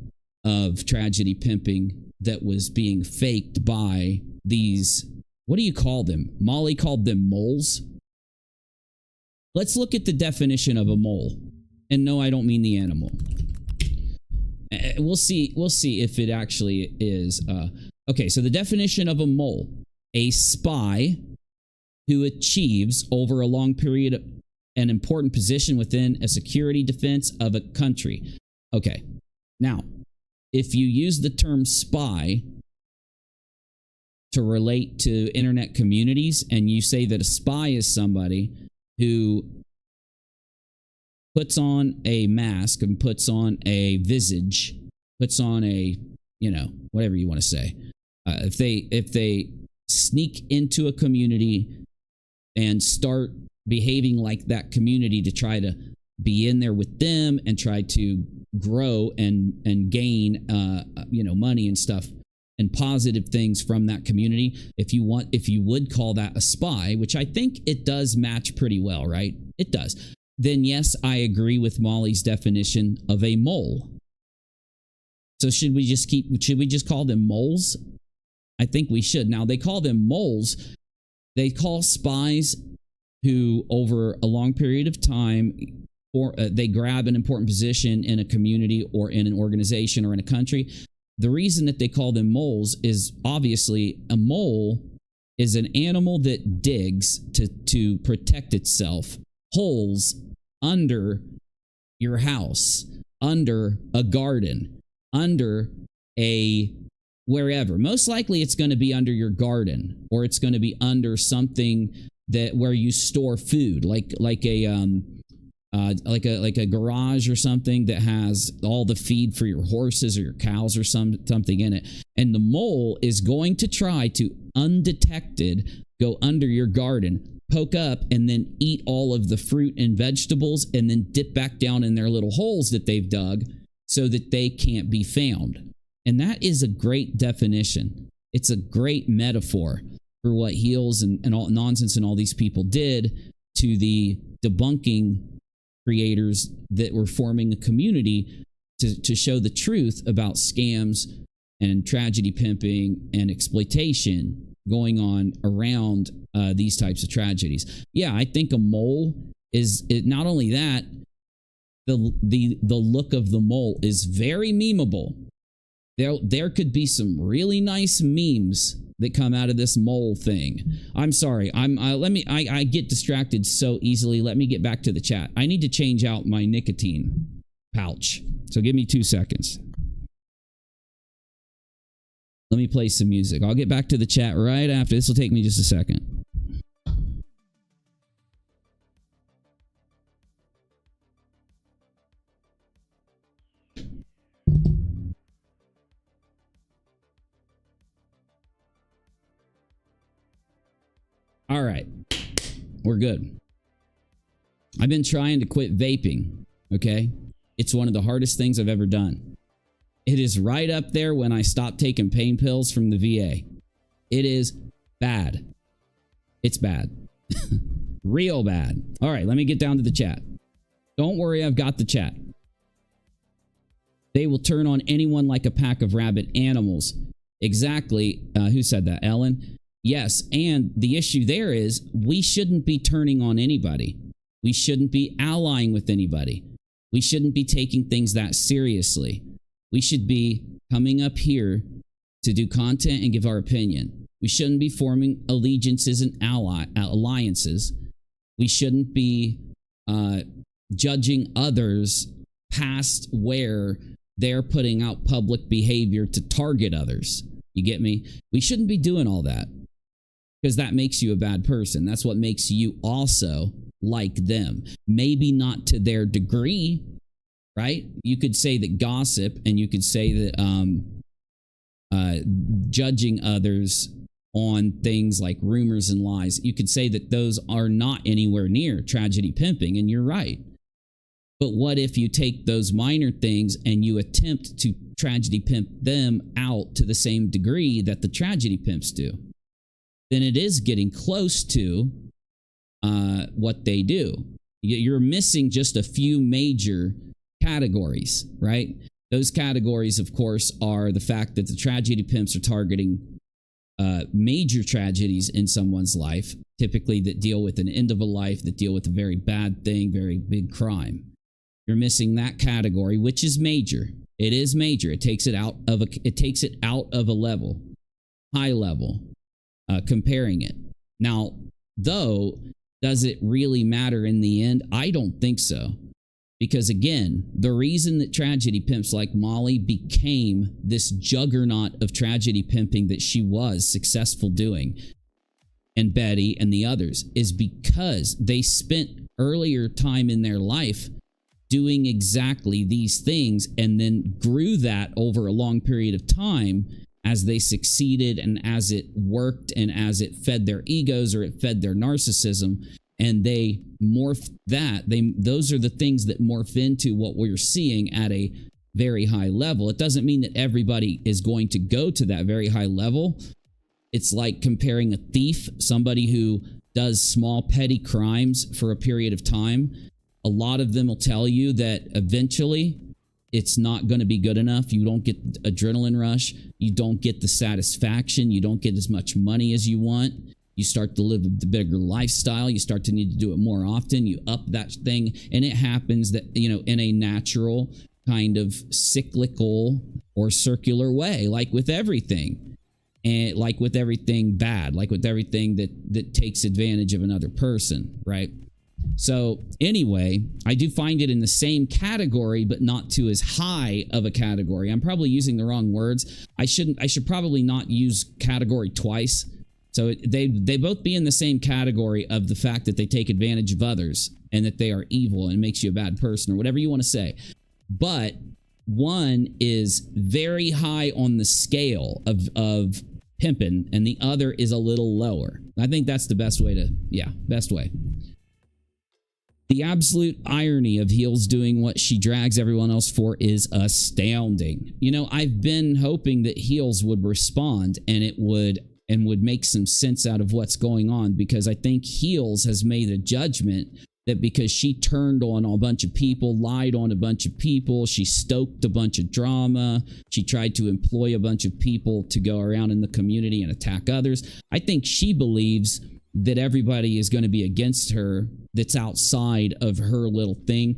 Speaker 1: of tragedy pimping that was being faked by these, what do you call them? Molly called them moles. Let's look at the definition of a mole. And no, I don't mean the animal. We'll see if it actually is. Okay, so the definition of a mole: a spy who achieves over a long period an important position within a security defense of a country. Okay, now, if you use the term spy to relate to internet communities and you say that a spy is somebody who puts on a mask and puts on a visage, puts on a, you know, whatever you want to say. If they sneak into a community and start behaving like that community to try to be in there with them and try to grow and gain, you know, money and stuff and positive things from that community. If you would call that a spy, which I think it does match pretty well, right? It does. Then yes, I agree with Molly's definition of a mole. So should we just call them moles? I think we should. Now, they call them moles. They call spies who over a long period of time or they grab an important position in a community or in an organization or in a country. The reason that they call them moles is obviously a mole is an animal that digs to protect itself holes under your house, under a garden, under a wherever. Most likely it's going to be under your garden, or it's going to be under something that where you store food, like a garage or something that has all the feed for your horses or your cows or something in it. And the mole is going to try to undetected go under your garden, poke up, and then eat all of the fruit and vegetables and then dip back down in their little holes that they've dug so that they can't be found. And that is a great definition. It's a great metaphor for what Heels and all Nonsense and all these people did to the debunking creators that were forming a community to show the truth about scams and tragedy pimping and exploitation going on around these types of tragedies. Yeah, I think a mole is not only that, the look of the mole is very memeable. There could be some really nice memes that come out of this mole thing. I'm sorry. I get distracted so easily. Let me get back to the chat. I need to change out my nicotine pouch. So give me 2 seconds. Let me play some music. I'll get back to the chat right after. This will take me just a second. All right, we're good. I've been trying to quit vaping, okay? It's one of the hardest things I've ever done. It is right up there when I stopped taking pain pills from the VA. It is bad. It's bad. Real bad. All right, let me get down to the chat. Don't worry, I've got the chat. They will turn on anyone like a pack of rabid animals. Exactly. Who said that? Ellen? Yes. And the issue there is we shouldn't be turning on anybody. We shouldn't be allying with anybody. We shouldn't be taking things that seriously. We should be coming up here to do content and give our opinion. We shouldn't be forming allegiances and alliances. We shouldn't be judging others past where they're putting out public behavior to target others. You get me? We shouldn't be doing all that because that makes you a bad person. That's what makes you also like them. Maybe not to their degree, right? You could say that gossip and you could say that judging others on things like rumors and lies, you could say that those are not anywhere near tragedy pimping, and you're right. But what if you take those minor things and you attempt to tragedy pimp them out to the same degree that the tragedy pimps do? Then it is getting close to what they do. You're missing just a few major categories, right? Those categories, of course, are the fact that the tragedy pimps are targeting major tragedies in someone's life, typically that deal with an end of a life, that deal with a very bad thing, very big crime. You're missing that category, which is major. It is major. It takes it out of a level, high level, comparing it. Now, though, does it really matter in the end? I don't think so. Because again, the reason that tragedy pimps like Molly became this juggernaut of tragedy pimping that she was successful doing, and Betty and the others, is because they spent earlier time in their life doing exactly these things and then grew that over a long period of time as they succeeded and as it worked and as it fed their egos or it fed their narcissism. And they morphed that. Those are the things that morph into what we're seeing at a very high level. It doesn't mean that everybody is going to go to that very high level. It's like comparing a thief, somebody who does small petty crimes for a period of time. A lot of them will tell you that eventually it's not going to be good enough. You don't get adrenaline rush. You don't get the satisfaction. You don't get as much money as you want. You start to live the bigger lifestyle. You start to need to do it more often. You up that thing. And it happens that, in a natural kind of cyclical or circular way, like with everything. And like with everything bad, like with everything that takes advantage of another person, right? So anyway, I do find it in the same category, but not to as high of a category. I'm probably using the wrong words. I should probably not use category twice. So they both be in the same category of the fact that they take advantage of others and that they are evil and makes you a bad person or whatever you want to say. But one is very high on the scale of pimping and the other is a little lower. I think that's the best way best way. The absolute irony of Heels doing what she drags everyone else for is astounding. I've been hoping that Heels would respond and it would make some sense out of what's going on, because I think Heels has made a judgment that because she turned on a bunch of people, lied on a bunch of people, she stoked a bunch of drama, she tried to employ a bunch of people to go around in the community and attack others. I think she believes that everybody is going to be against her that's outside of her little thing.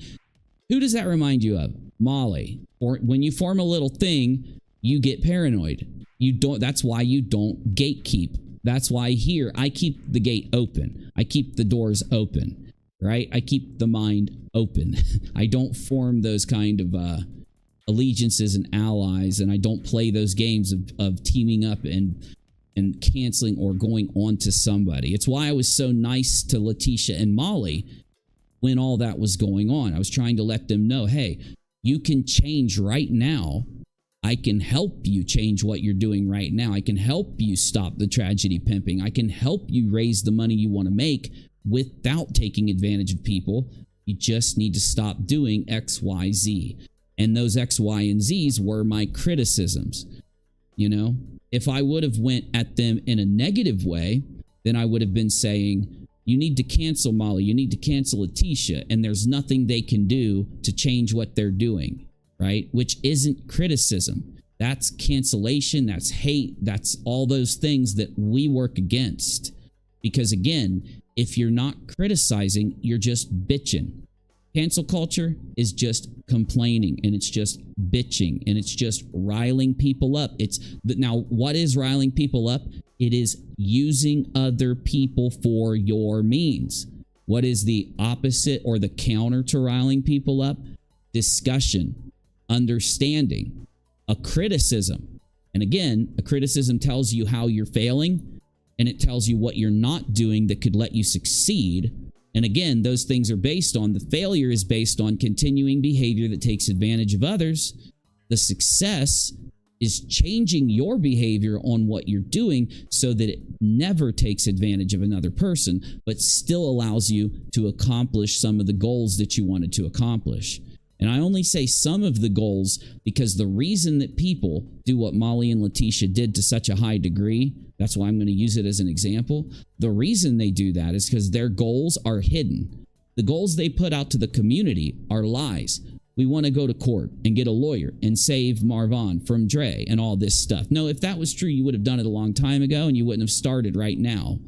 Speaker 1: Who does that remind you of? Molly. Or when you form a little thing, you get paranoid. That's why you don't gatekeep. That's why here I keep the gate open. I keep the doors open, right? I keep the mind open. I don't form those kind of allegiances and allies, and I don't play those games of teaming up and canceling or going on to somebody. It's why I was so nice to Letitia and Molly when all that was going on. I was trying to let them know, hey, you can change right now. I can help you change what you're doing right now. I can help you stop the tragedy pimping. I can help you raise the money you want to make without taking advantage of people. You just need to stop doing X, Y, Z. And those X, Y, and Z's were my criticisms. If I would have went at them in a negative way, then I would have been saying, You need to cancel Molly. You need to cancel Letitia. And there's nothing they can do to change what they're doing, right? Which isn't criticism. That's cancellation. That's hate. That's all those things that we work against. Because again, if you're not criticizing, you're just bitching. Cancel culture is just complaining, and it's just bitching, and it's just riling people up. Now, what is riling people up? It is using other people for your means. What is the opposite or the counter to riling people up? Discussion, understanding, a criticism. And again, a criticism tells you how you're failing, and it tells you what you're not doing that could let you succeed. And again, those things are based on, the failure is based on continuing behavior that takes advantage of others. The success is changing your behavior on what you're doing so that it never takes advantage of another person, but still allows you to accomplish some of the goals that you wanted to accomplish. And I only say some of the goals because the reason that people do what Molly and Letitia did to such a high degree, that's why I'm going to use it as an example. The reason they do that is because their goals are hidden. The goals they put out to the community are lies. We want to go to court and get a lawyer and save Marvin from Dre and all this stuff. No, if that was true, you would have done it a long time ago and you wouldn't have started right now.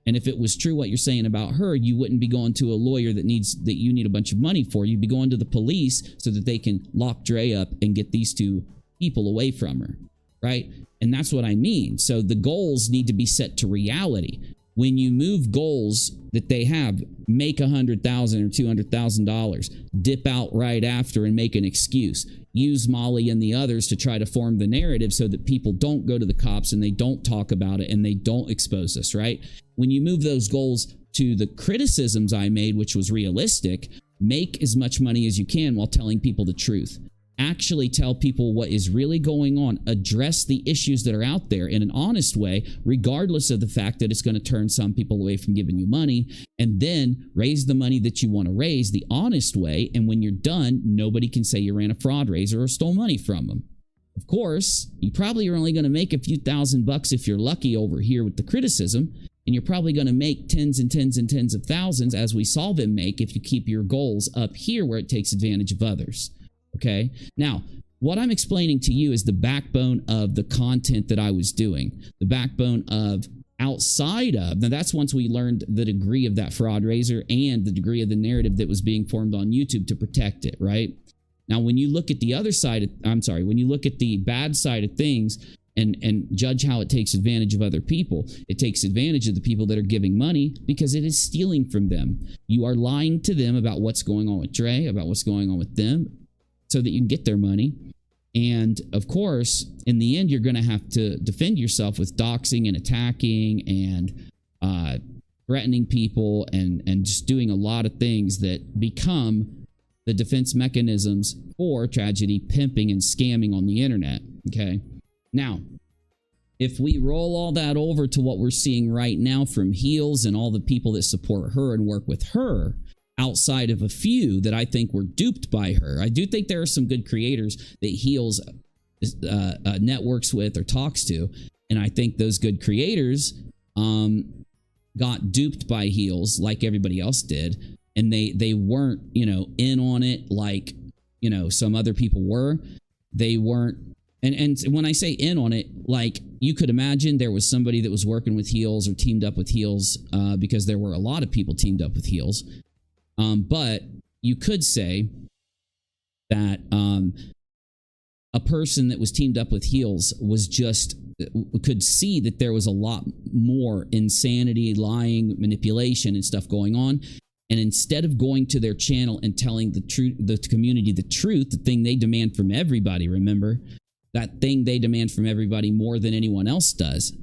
Speaker 1: And if it was true what you're saying about her, you wouldn't be going to a lawyer that you need a bunch of money for. You'd be going to the police so that they can lock Dre up and get these two people away from her, right? And that's what I mean. So the goals need to be set to reality. When you move goals that they have, make $100,000 or $200,000, dip out right after and make an excuse. Use Molly and the others to try to form the narrative so that people don't go to the cops and they don't talk about it and they don't expose us, right? When you move those goals to the criticisms I made, which was realistic, make as much money as you can while telling people the truth. Actually tell people what is really going on. Address the issues that are out there in an honest way, regardless of the fact that it's going to turn some people away from giving you money, and then raise the money that you want to raise the honest way. And when you're done, nobody can say you ran a fraud raiser or stole money from them. Of course, you probably are only going to make a few $1,000s if you're lucky over here with the criticism, and you're probably going to make tens and tens and tens of thousands, as we saw them make, if you keep your goals up here where it takes advantage of others. Okay. Now, what I'm explaining to you is the backbone of the content that I was doing, the backbone of outside of. Now, that's once we learned the degree of that fraud raiser and the degree of the narrative that was being formed on YouTube to protect it, right? Now, when you look at the other side, when you look at the bad side of things and judge how it takes advantage of other people, it takes advantage of the people that are giving money because it is stealing from them. You are lying to them about what's going on with Dre, about what's going on with them, so that you can get their money. And of course, in the end, you're going to have to defend yourself with doxing and attacking and threatening people and just doing a lot of things that become the defense mechanisms for tragedy, pimping, and scamming on the internet. Okay. Now, if we roll all that over to what we're seeing right now from Heels and all the people that support her and work with her, outside of a few that I think were duped by her. I do think there are some good creators that Heels networks with or talks to, and I think those good creators got duped by Heels like everybody else did, and they weren't, in on it like, some other people were. They weren't, and when I say in on it, like you could imagine there was somebody that was working with Heels or teamed up with Heels, because there were a lot of people teamed up with Heels. But you could say that a person that was teamed up with Heels was could see that there was a lot more insanity, lying, manipulation, and stuff going on. And instead of going to their channel and telling the community the truth, the thing they demand from everybody, remember, that thing they demand from everybody more than anyone else does,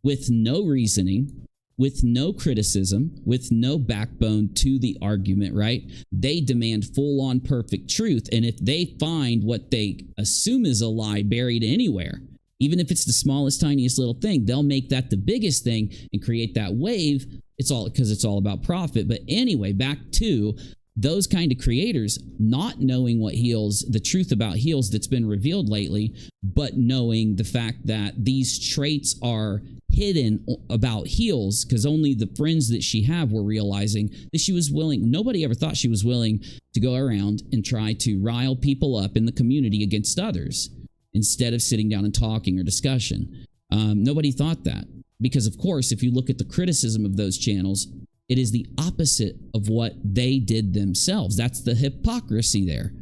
Speaker 1: with no reasoning, with no criticism, with no backbone to the argument, right? They demand full-on perfect truth. And if they find what they assume is a lie buried anywhere, even if it's the smallest, tiniest little thing, they'll make that the biggest thing and create that wave. It's all because it's all about profit. But anyway, back to those kind of creators not knowing what Heels, the truth about Heels that's been revealed lately, but knowing the fact that these traits are hidden about heels because only the friends that she have were realizing that she was willing. Nobody ever thought she was willing to go around and try to rile people up in the community against others instead of sitting down and talking or discussion. Nobody thought that because, of course, if you look at the criticism of those channels, it is the opposite of what they did themselves. That's the hypocrisy there.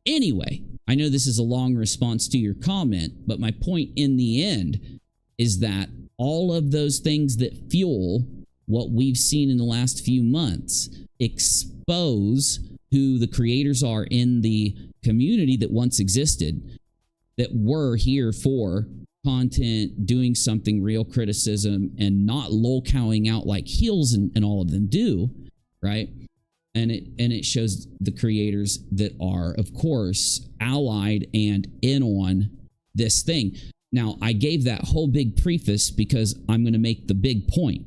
Speaker 1: Anyway, I know this is a long response to your comment, but my point in the end is that all of those things that fuel what we've seen in the last few months expose who the creators are in the community that once existed, that were here for content, doing something real criticism, and not lol-cowing out like heels and all of them do, right? And it shows the creators that are, of course, allied and in on this thing. Now, I gave that whole big preface because I'm going to make the big point.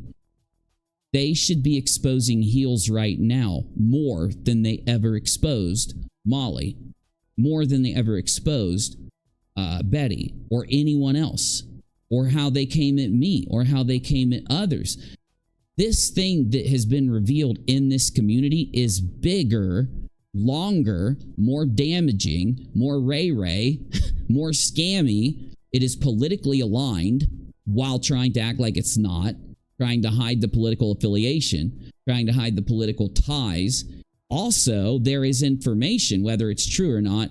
Speaker 1: They should be exposing heels right now more than they ever exposed Molly, more than they ever exposed Betty or anyone else, or how they came at me or how they came at others. This thing that has been revealed in this community is bigger, longer, more damaging, more ray-ray, more scammy. It is politically aligned while trying to act like it's not, trying to hide the political affiliation, trying to hide the political ties. Also, there is information, whether it's true or not,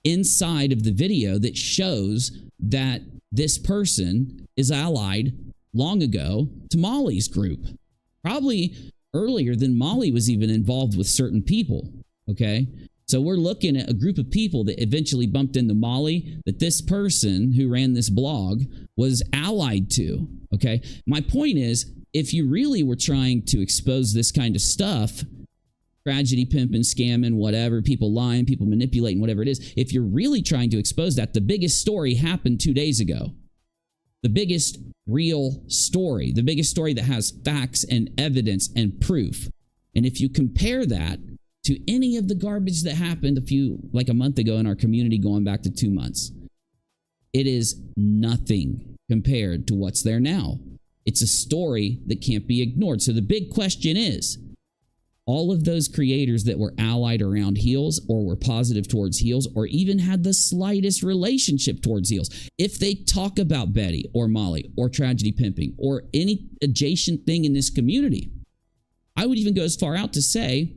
Speaker 1: inside of the video that shows that this person is allied long ago to Molly's group, probably earlier than Molly was even involved with certain people. Okay, so we're looking at a group of people that eventually bumped into Molly that this person who ran this blog was allied to. Okay, my point is, if you really were trying to expose this kind of stuff, tragedy pimping, scamming, whatever, people lying, people manipulating, whatever it is, if you're really trying to expose that, the biggest story happened 2 days ago. The biggest real story, the biggest story that has facts and evidence and proof. And if you compare that to any of the garbage that happened like a month ago in our community going back to 2 months, it is nothing compared to what's there now. It's a story that can't be ignored. So the big question is, all of those creators that were allied around heels or were positive towards heels or even had the slightest relationship towards heels, if they talk about Betty or Molly or tragedy pimping or any adjacent thing in this community, I would even go as far out to say,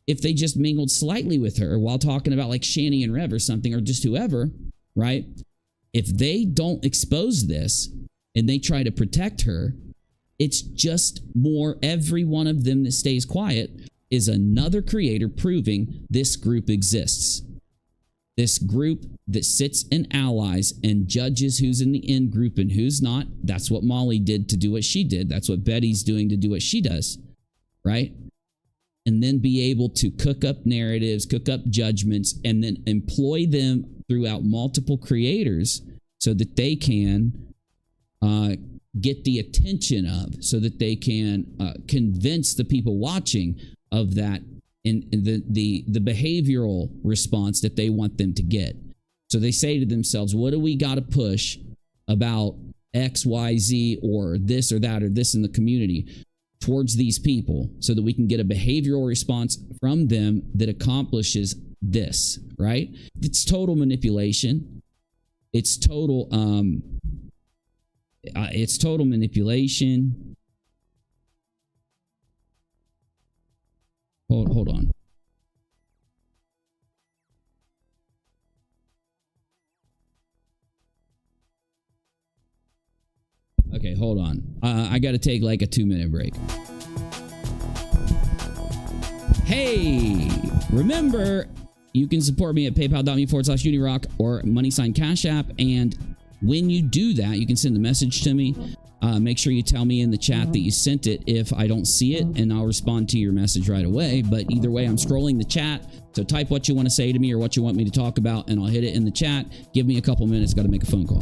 Speaker 1: if they just mingled slightly with her while talking about like Shani and Rev or something, or just whoever, right? If they don't expose this and they try to protect her, it's just more, every one of them that stays quiet is another creator proving this group exists. This group that sits and allies and judges who's in the in group and who's not. That's what Molly did to do what she did. That's what Betty's doing to do what she does, right? And then be able to cook up narratives, cook up judgments, and then employ them throughout multiple creators so that they can get the attention of, so that they can convince the people watching of that in the behavioral response that they want them to get. So they say to themselves, what do we got to push about X, Y, Z, or this or that or this in the community towards these people so that we can get a behavioral response from them that accomplishes this, right? It's total manipulation. It's total manipulation. Hold on. Okay, hold on. I got to take like a 2-minute break. Hey, remember, you can support me at paypal.me/UNIROCK or Cash App. And when you do that, you can send a message to me. Make sure you tell me in the chat that you sent it if I don't see it, and I'll respond to your message right away. But either way, I'm scrolling the chat. So type what you want to say to me or what you want me to talk about, and I'll hit it in the chat. Give me a couple minutes. Got to make a phone call.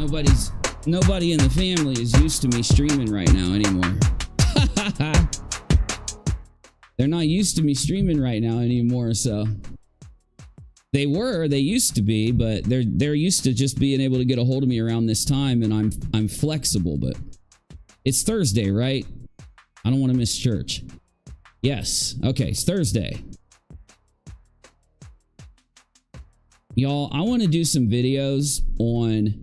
Speaker 1: Nobody in the family is used to me streaming right now anymore. They're not used to me streaming right now anymore, so they used to be, but they're used to just being able to get a hold of me around this time, and I'm flexible. But it's Thursday, right? I don't want to miss church. Yes. Okay, it's Thursday. Y'all, I want to do some videos on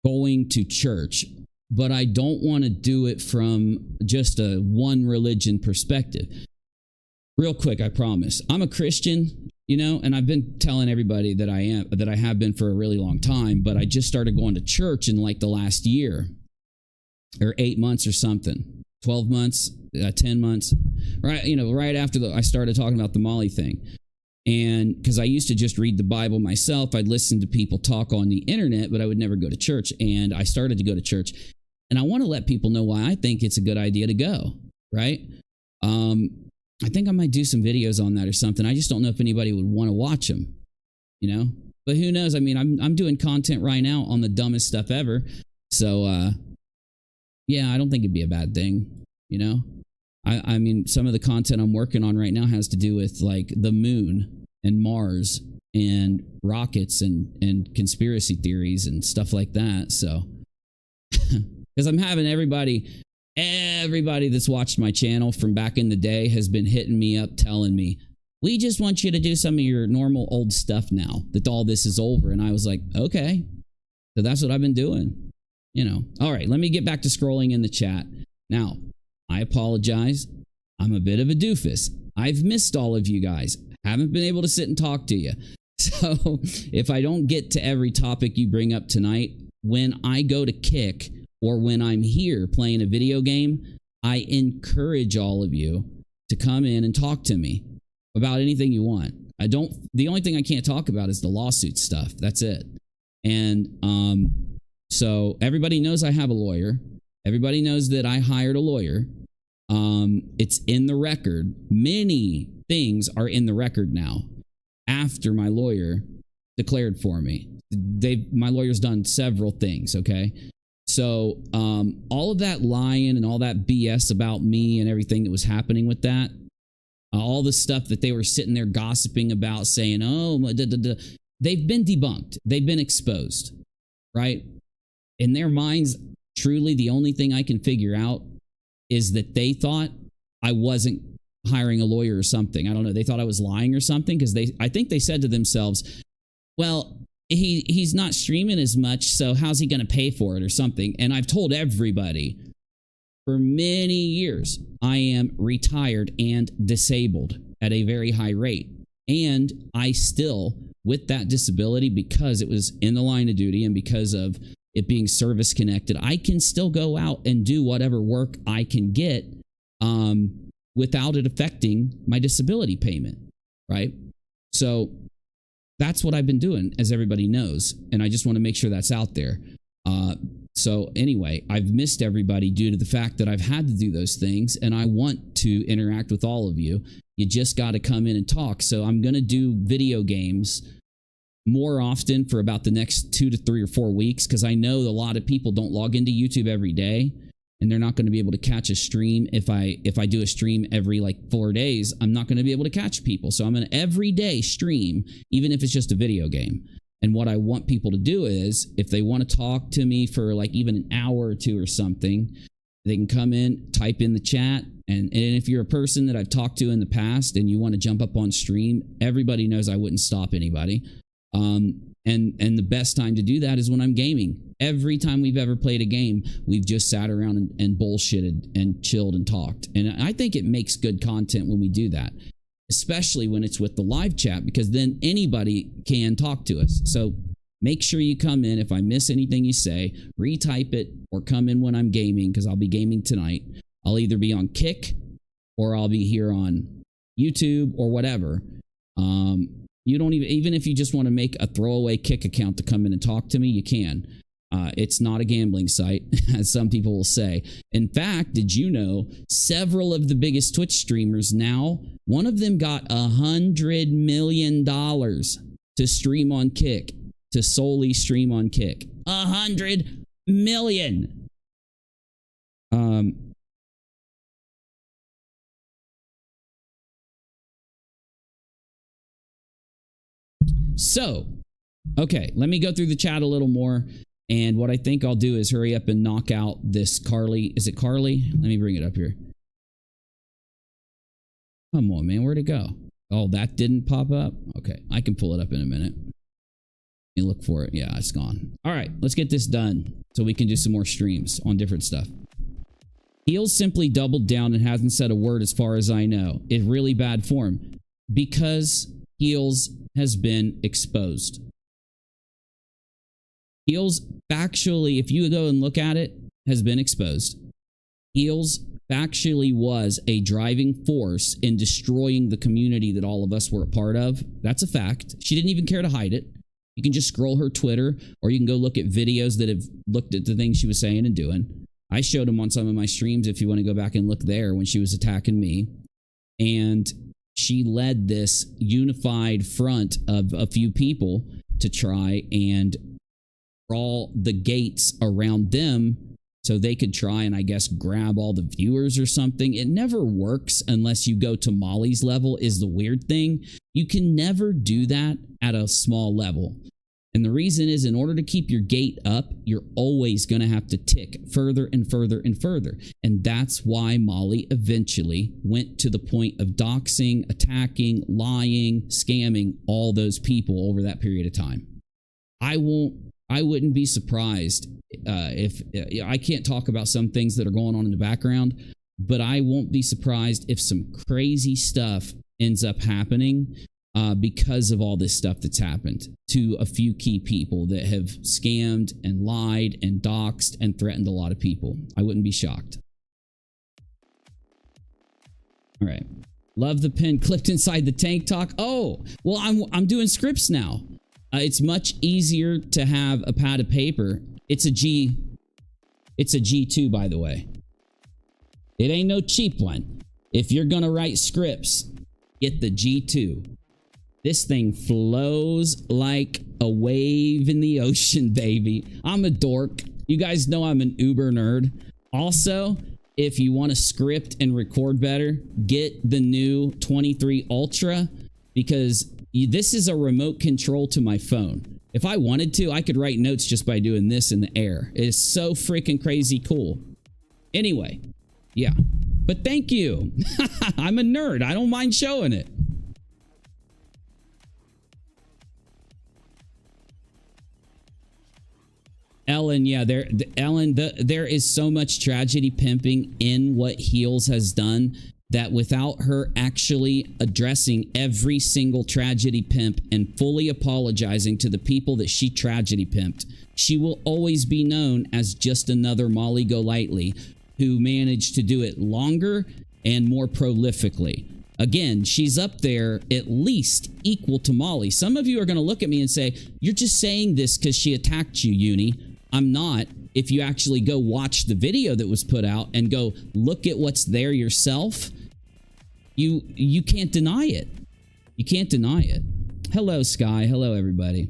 Speaker 1: going to church, but I don't want to do it from just a one religion perspective. Real quick, I promise. I'm a Christian, you know, and I've been telling everybody that I have been for a really long time, but I just started going to church in like the last year or 8 months or something, 12 months, 10 months, right? You know, right after I started talking about the Molly thing. And because I used to just read the Bible myself, I'd listen to people talk on the internet, but I would never go to church. And I started to go to church, and I want to let people know why I think it's a good idea to go, right? I think I might do some videos on that or something. I just don't know if anybody would want to watch them, you know? But who knows? I mean, I'm doing content right now on the dumbest stuff ever. So, yeah, I don't think it'd be a bad thing, you know? I mean, some of the content I'm working on right now has to do with like the moon and Mars and rockets and conspiracy theories and stuff like that. So, because I'm having everybody that's watched my channel from back in the day has been hitting me up telling me, we just want you to do some of your normal old stuff now that all this is over. And I was like, okay, so that's what I've been doing, you know. All right, let me get back to scrolling in the chat. Now, I apologize. I'm a bit of a doofus. I've missed all of you guys. Haven't been able to sit and talk to you. So if I don't get to every topic you bring up tonight, when I go to kick or when I'm here playing a video game, I encourage all of you to come in and talk to me about anything you want. The only thing I can't talk about is the lawsuit stuff. That's it. And so everybody knows I have a lawyer. Everybody knows that I hired a lawyer. It's in the record. Many things are in the record now after my lawyer declared for me. My lawyer's done several things, okay? So all of that lying and all that BS about me and everything that was happening with that, all the stuff that they were sitting there gossiping about, saying, oh, they've been debunked. They've been exposed, right? In their minds, truly, the only thing I can figure out is that they thought I wasn't hiring a lawyer or something. I don't know. They thought I was lying or something, because I think they said to themselves, well, he's not streaming as much, so how's he going to pay for it or something? And I've told everybody for many years, I am retired and disabled at a very high rate. And I still, with that disability, because it was in the line of duty and because of it being service connected, I can still go out and do whatever work I can get without it affecting my disability payment, right? So that's what I've been doing, as everybody knows, and I just want to make sure that's out there. So anyway, I've missed everybody due to the fact that I've had to do those things, and I want to interact with all of you. You just got to come in and talk. So I'm going to do video games more often for about the next 2 to 3 or 4 weeks, because I know a lot of people don't log into YouTube every day, and they're not going to be able to catch a stream. If I do a stream every like 4 days, I'm not going to be able to catch people. So I'm going to every day stream, even if it's just a video game. And what I want people to do is, if they want to talk to me for like even an hour or two or something, they can come in, type in the chat. And if you're a person that I've talked to in the past and you want to jump up on stream, everybody knows I wouldn't stop anybody. And the best time to do that is when I'm gaming. Every time we've ever played a game, we've just sat around and bullshitted and chilled and talked. And I think it makes good content when we do that, especially when it's with the live chat, because then anybody can talk to us. So make sure you come in. If I miss anything you say, retype it or come in when I'm gaming, because I'll be gaming tonight. I'll either be on Kick or I'll be here on YouTube or whatever. You don't even if you just want to make a throwaway Kick account to come in and talk to me, you can. It's not a gambling site, as some people will say. In fact, did you know several of the biggest Twitch streamers now, one of them got $100 million to stream on Kick, to solely stream on Kick. 100 million. So, okay, let me go through the chat a little more. And what I think I'll do is hurry up and knock out this CARLEE. Is it CARLEE? Let me bring it up here. Come on, man. Where'd it go? Oh, that didn't pop up? Okay, I can pull it up in a minute. Let me look for it. Yeah, it's gone. All right, let's get this done so we can do some more streams on different stuff. Heels simply doubled down and hasn't said a word as far as I know. In really bad form. Because Heels has been exposed. Heels factually, if you go and look at it, has been exposed. Heels factually was a driving force in destroying the community that all of us were a part of. That's a fact. She didn't even care to hide it. You can just scroll her Twitter, or you can go look at videos that have looked at the things she was saying and doing. I showed them on some of my streams if you want to go back and look there when she was attacking me. And she led this unified front of a few people to try and brawl the gates around them so they could try and, I guess, grab all the viewers or something. It never works unless you go to Molly's level, is the weird thing. You can never do that at a small level. And the reason is, in order to keep your gate up, you're always going to have to tick further and further and further. And that's why Molly eventually went to the point of doxing, attacking, lying, scamming all those people over that period of time. I wouldn't be surprised if I can't talk about some things that are going on in the background, but I won't be surprised if some crazy stuff ends up happening because of all this stuff that's happened to a few key people that have scammed and lied and doxed and threatened a lot of people. I wouldn't be shocked. All right. Love the pin clipped inside the tank talk. Oh, well, I'm doing scripts now. It's much easier to have a pad of paper. It's a G2, by the way. It ain't no cheap one. If you're gonna write scripts, get the G2. This thing flows like a wave in the ocean, baby. I'm a dork. You guys know I'm an uber nerd. Also, if you want to script and record better, get the new 23 Ultra, because this is a remote control to my phone. If I wanted to, I could write notes just by doing this in the air. It is so freaking crazy cool. Anyway, yeah. But thank you. I'm a nerd. I don't mind showing it. Ellen, yeah, there is so much tragedy pimping in what Heels has done that without her actually addressing every single tragedy pimp and fully apologizing to the people that she tragedy pimped, she will always be known as just another Molly Golightly who managed to do it longer and more prolifically. Again, she's up there at least equal to Molly. Some of you are going to look at me and say, you're just saying this because she attacked you, Uni. I'm not. If you actually go watch the video that was put out and go look at what's there yourself, you can't deny it. You can't deny it. Hello, Sky. Hello, everybody.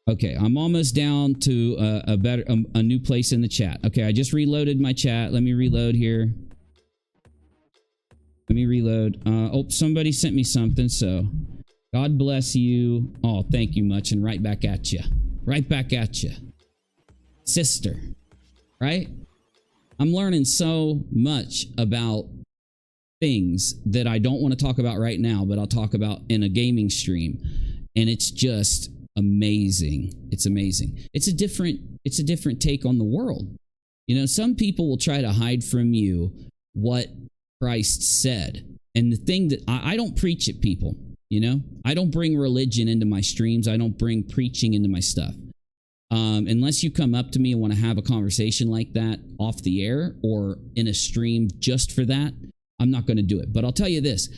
Speaker 1: Okay, I'm almost down to a new place in the chat. Okay, I just reloaded my chat. Let me reload here. Let me reload. Oh, somebody sent me something, so God bless you. Oh, thank you much, and right back at you. Right back at you. Sister. Right? I'm learning so much about things that I don't want to talk about right now, but I'll talk about in a gaming stream. And it's just amazing. It's amazing. It's a different take on the world. You know, some people will try to hide from you what Christ said. And the thing that I don't preach at people, you know, I don't bring religion into my streams. I don't bring preaching into my stuff. Unless you come up to me and want to have a conversation like that off the air or in a stream just for that, I'm not going to do it. But I'll tell you this,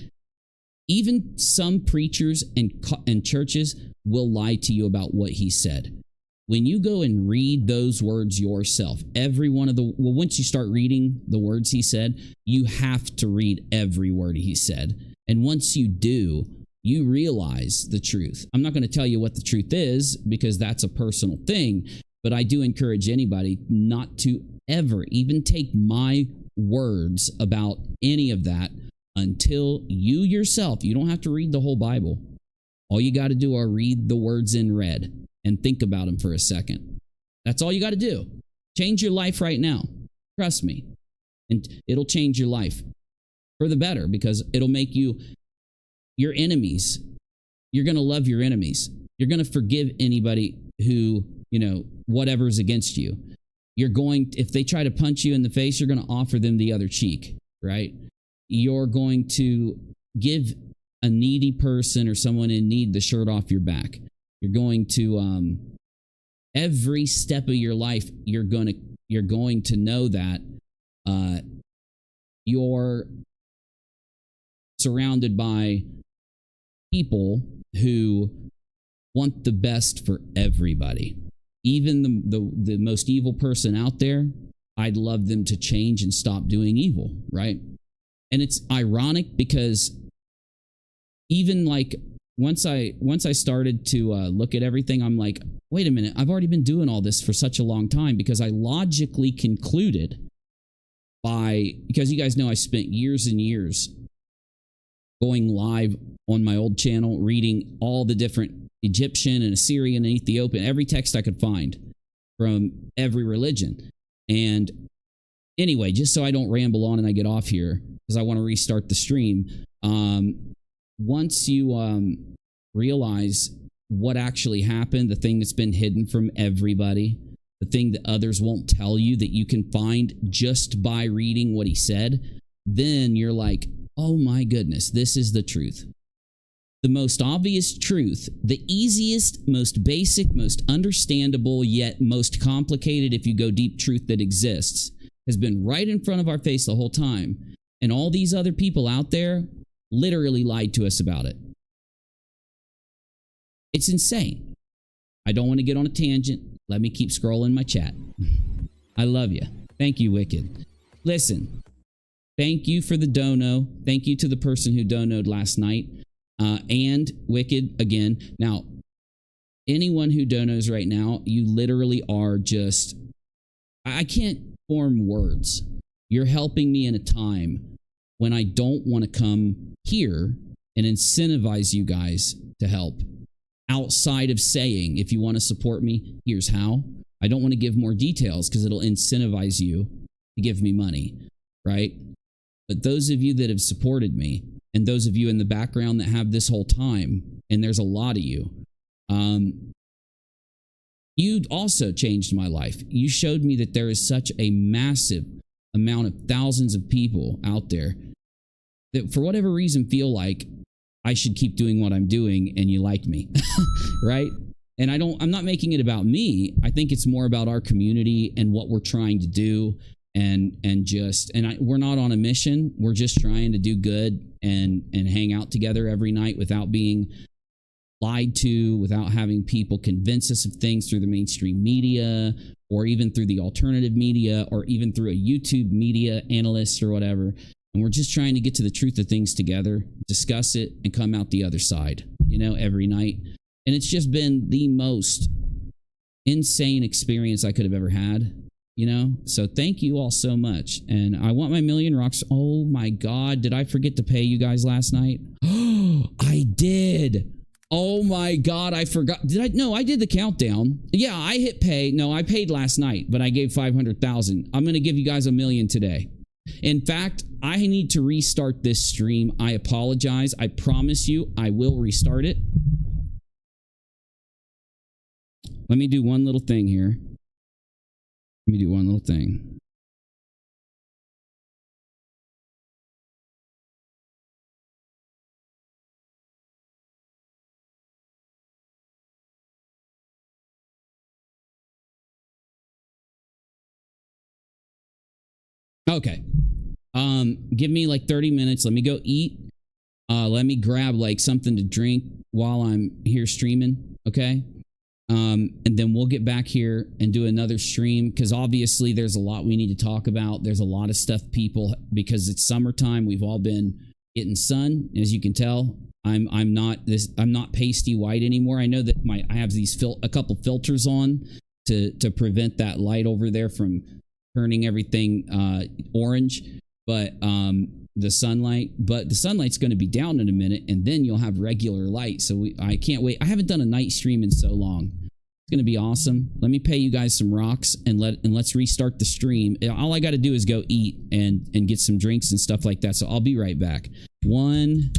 Speaker 1: even some preachers and churches will lie to you about what he said. When you go and read those words yourself, every one of once you start reading the words he said, you have to read every word he said. And once you do, you realize the truth. I'm not going to tell you what the truth is because that's a personal thing, but I do encourage anybody not to ever even take my words about any of that until you yourself, you don't have to read the whole Bible. All you got to do are read the words in red and think about them for a second. That's all you got to do. Change your life right now. Trust me. And it'll change your life for the better because it'll make you your enemies. You're going to love your enemies. You're going to forgive anybody who, whatever's against you. You're going, if they try to punch you in the face, you're going to offer them the other cheek, right? You're going to give a needy person or someone in need the shirt off your back. You're going to, every step of your life, you're going to know that you're surrounded by people who want the best for everybody. Even the most evil person out there, I'd love them to change and stop doing evil, right? And it's ironic because even like once I started to look at everything, I'm like, wait a minute, I've already been doing all this for such a long time because I logically concluded because you guys know I spent years and years going live on my old channel, reading all the different Egyptian and Assyrian and Ethiopian, every text I could find from every religion. And anyway, just so I don't ramble on and I get off here, because I want to restart the stream. Once you realize what actually happened, the thing that's been hidden from everybody, the thing that others won't tell you that you can find just by reading what he said, then you're like, oh my goodness, this is the truth. The most obvious truth, the easiest, most basic, most understandable, yet most complicated if you go deep truth that exists, has been right in front of our face the whole time. And all these other people out there literally lied to us about it. It's insane. I don't want to get on a tangent. Let me keep scrolling my chat. I love you. Thank you, Wicked. Listen, thank you for the dono. Thank you to the person who donoed last night. And Wicked again. Now, anyone who donos right now, you literally are just, I can't form words. You're helping me in a time when I don't want to come here and incentivize you guys to help. Outside of saying, if you want to support me, here's how. I don't want to give more details because it'll incentivize you to give me money, right? But those of you that have supported me, and those of you in the background that have this whole time, and there's a lot of you, you also changed my life. You showed me that there is such a massive amount of thousands of people out there that for whatever reason feel like I should keep doing what I'm doing and you like me, right? And I'm not making it about me. I think it's more about our community and what we're trying to do. We're not on a mission. We're just trying to do good and hang out together every night without being lied to, without having people convince us of things through the mainstream media or even through the alternative media or even through a YouTube media analyst or whatever. And we're just trying to get to the truth of things together, discuss it, and come out the other side, every night. And it's just been the most insane experience I could have ever had. So thank you all so much. And I want my million rocks. Oh my God. Did I forget to pay you guys last night? Oh, I did. Oh my God. I forgot. Did I? No, I did the countdown. Yeah, I hit pay. No, I paid last night, but I gave 500,000. I'm going to give you guys $1 million today. In fact, I need to restart this stream. I apologize. I promise you I will restart it. Let me do one little thing here. Let me do one little thing. Okay. Give me like 30 minutes. Let me go eat. Let me grab like something to drink while I'm here streaming. Okay. And then we'll get back here and do another stream because obviously there's a lot we need to talk about. There's a lot of stuff because it's summertime. We've all been getting sun. As you can tell, I'm not pasty white anymore. I know that I have these a couple filters on to prevent that light over there from turning everything orange. But the sunlight's going to be down in a minute, and then you'll have regular light. So I can't wait. I haven't done a night stream in so long. It's going to be awesome. Let me pay you guys some rocks and let's restart the stream. All I got to do is go eat and get some drinks and stuff like that. So I'll be right back. 1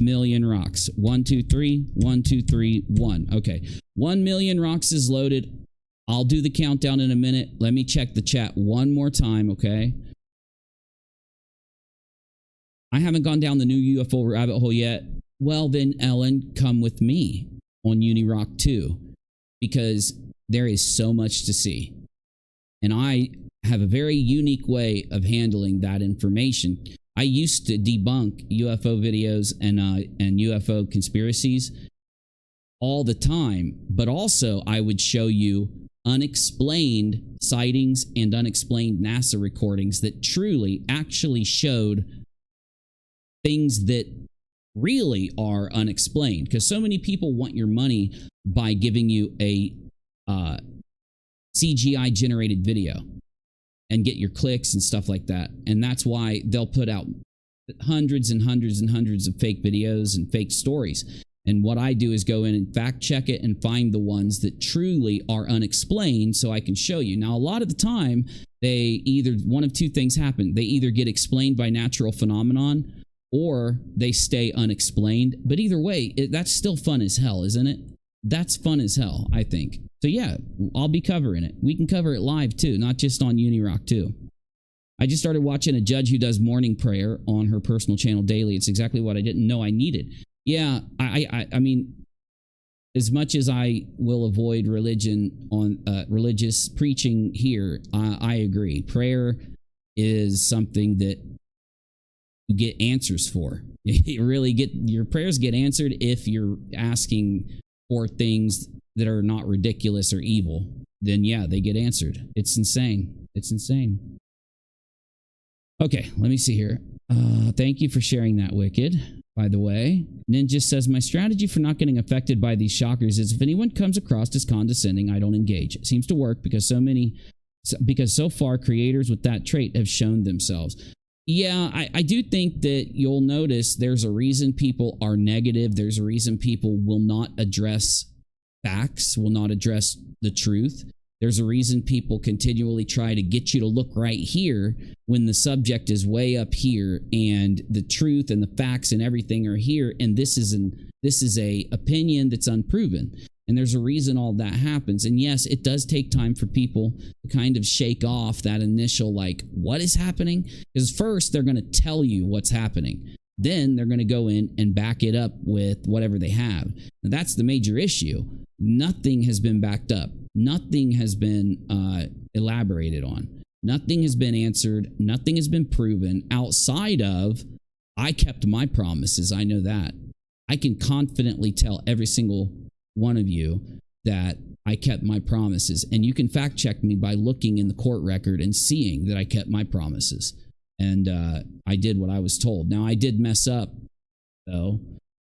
Speaker 1: million rocks. 1, 2, 3. 1, 2, 3. 1. Okay. 1 million rocks is loaded. I'll do the countdown in a minute. Let me check the chat one more time, okay? I haven't gone down the new UFO rabbit hole yet. Well, then, Ellen, come with me on UNIROCK 2, because there is so much to see. And I have a very unique way of handling that information. I used to debunk UFO videos and UFO conspiracies all the time, but also I would show you unexplained sightings and unexplained NASA recordings that truly actually showed things that really are unexplained, because so many people want your money by giving you a CGI generated video and get your clicks and stuff like that. And that's why they'll put out hundreds and hundreds and hundreds of fake videos and fake stories. And what I do is go in and fact check it and find the ones that truly are unexplained so I can show you. Now, a lot of the time, one of two things happen. They either get explained by natural phenomenon, or they stay unexplained. But either way, that's still fun as hell, isn't it? That's fun as hell, I think. So yeah, I'll be covering it. We can cover it live too, not just on UNIROCK too. I just started watching a judge who does morning prayer on her personal channel daily. It's exactly what I didn't know I needed. Yeah, I mean, as much as I will avoid religion on religious preaching here, I agree. Prayer is something that you get answers for. You really get your prayers get answered if you're asking for things that are not ridiculous or evil. Then yeah, they get answered. It's insane. It's insane. Okay, let me see here. Thank you for sharing that, Wicked. By the way, Ninja says, my strategy for not getting affected by these shockers is if anyone comes across as condescending, I don't engage. It seems to work because so far creators with that trait have shown themselves. Yeah, I do think that you'll notice there's a reason people are negative. There's a reason people will not address facts, will not address the truth. There's a reason people continually try to get you to look right here when the subject is way up here and the truth and the facts and everything are here. And this is a opinion that's unproven. And there's a reason all that happens. And yes, it does take time for people to kind of shake off that initial, like, what is happening? Because first they're going to tell you what's happening. Then they're going to go in and back it up with whatever they have. Now, that's the major issue. Nothing has been backed up. Nothing has been elaborated on. Nothing has been answered. Nothing has been proven outside of, I kept my promises. I know that. I can confidently tell every single one of you that I kept my promises. And you can fact check me by looking in the court record and seeing that I kept my promises. And I did what I was told. Now, I did mess up, though.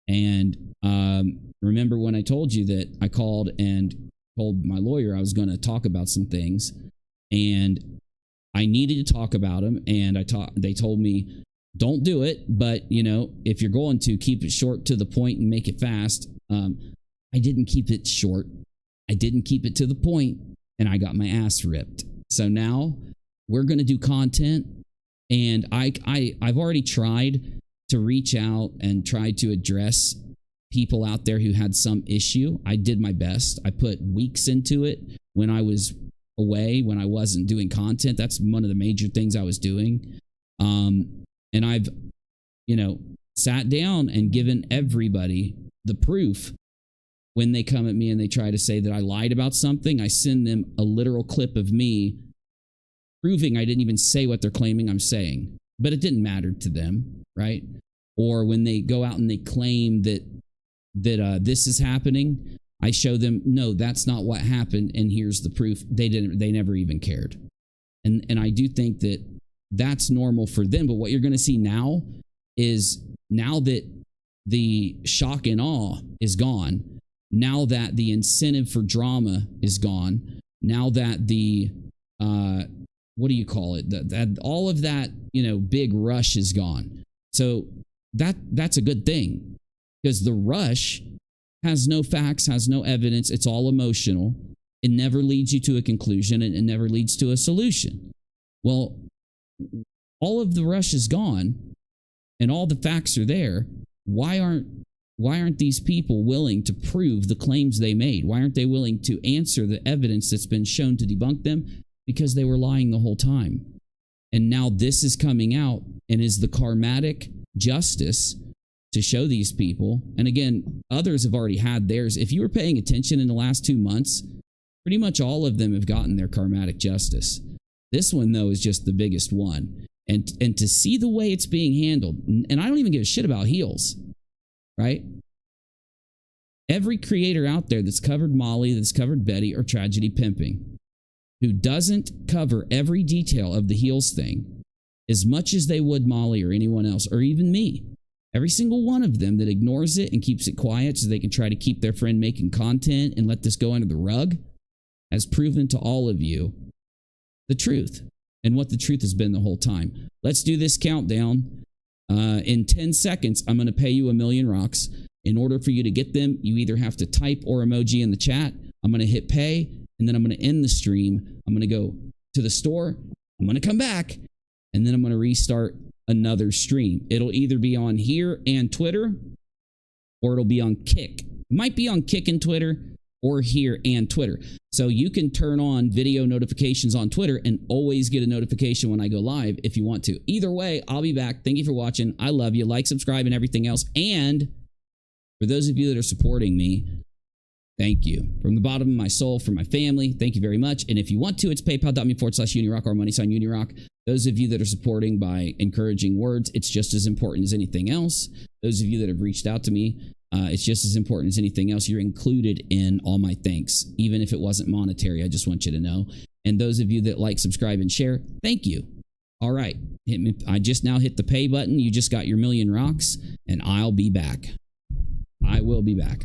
Speaker 1: And remember when I told you that I called and told my lawyer I was going to talk about some things, and I needed to talk about them, and they told me, don't do it, but, you know, if you're going to, keep it short to the point and make it fast. I didn't keep it short. I didn't keep it to the point, and I got my ass ripped. So now we're going to do content, and I've already tried to reach out and try to address people out there who had some issue. I did my best. I put weeks into it when I was away, when I wasn't doing content. That's one of the major things I was doing. And I've, you know, sat down and given everybody the proof. When they come at me and they try to say that I lied about something, I send them a literal clip of me proving I didn't even say what they're claiming I'm saying. But it didn't matter to them, right? Or when they go out and they claim that this is happening, I show them, no, that's not what happened, and here's the proof. They never even cared. And I do think that that's normal for them. But what you're going to see now is now that the shock and awe is gone, now that the incentive for drama is gone, now that the what do you call it? That all of that, big rush is gone. So that's a good thing, because the rush has no facts, has no evidence. It's all emotional. It never leads you to a conclusion, and it never leads to a solution. Well, all of the rush is gone and all the facts are there. Why aren't these people willing to prove the claims they made? Why aren't they willing to answer the evidence that's been shown to debunk them? Because they were lying the whole time. And now this is coming out and is the karmatic justice to show these people. And again, others have already had theirs. If you were paying attention in the last 2 months, pretty much all of them have gotten their karmatic justice. This one, though, is just the biggest one. And to see the way it's being handled, and I don't even give a shit about heels, right? Every creator out there that's covered Molly, that's covered Betty, or tragedy pimping, who doesn't cover every detail of the heels thing as much as they would Molly or anyone else, or even me, every single one of them that ignores it and keeps it quiet so they can try to keep their friend making content and let this go under the rug, has proven to all of you the truth and what the truth has been the whole time. Let's do this countdown. In 10 seconds, I'm going to pay you $1 million rocks. In order for you to get them, you either have to type or emoji in the chat. I'm going to hit pay, and then I'm going to end the stream. I'm going to go to the store. I'm going to come back, and then I'm going to restart another stream. It'll either be on here and Twitter, or it'll be on Kick. It might be on Kick and Twitter, or here and Twitter. So you can turn on video notifications on Twitter and always get a notification when I go live if you want to. Either way, I'll be back. Thank you for watching. I love you. Like, subscribe, and everything else. And for those of you that are supporting me, thank you. From the bottom of my soul, for my family, thank you very much. And if you want to, it's paypal.me/UNIROCK or $UNIROCK. Those of you that are supporting by encouraging words, it's just as important as anything else. Those of you that have reached out to me, it's just as important as anything else. You're included in all my thanks, even if it wasn't monetary. I just want you to know. And those of you that like, subscribe, and share, thank you. All right. I just now hit the pay button. You just got your $1 million rocks, and I'll be back. I will be back.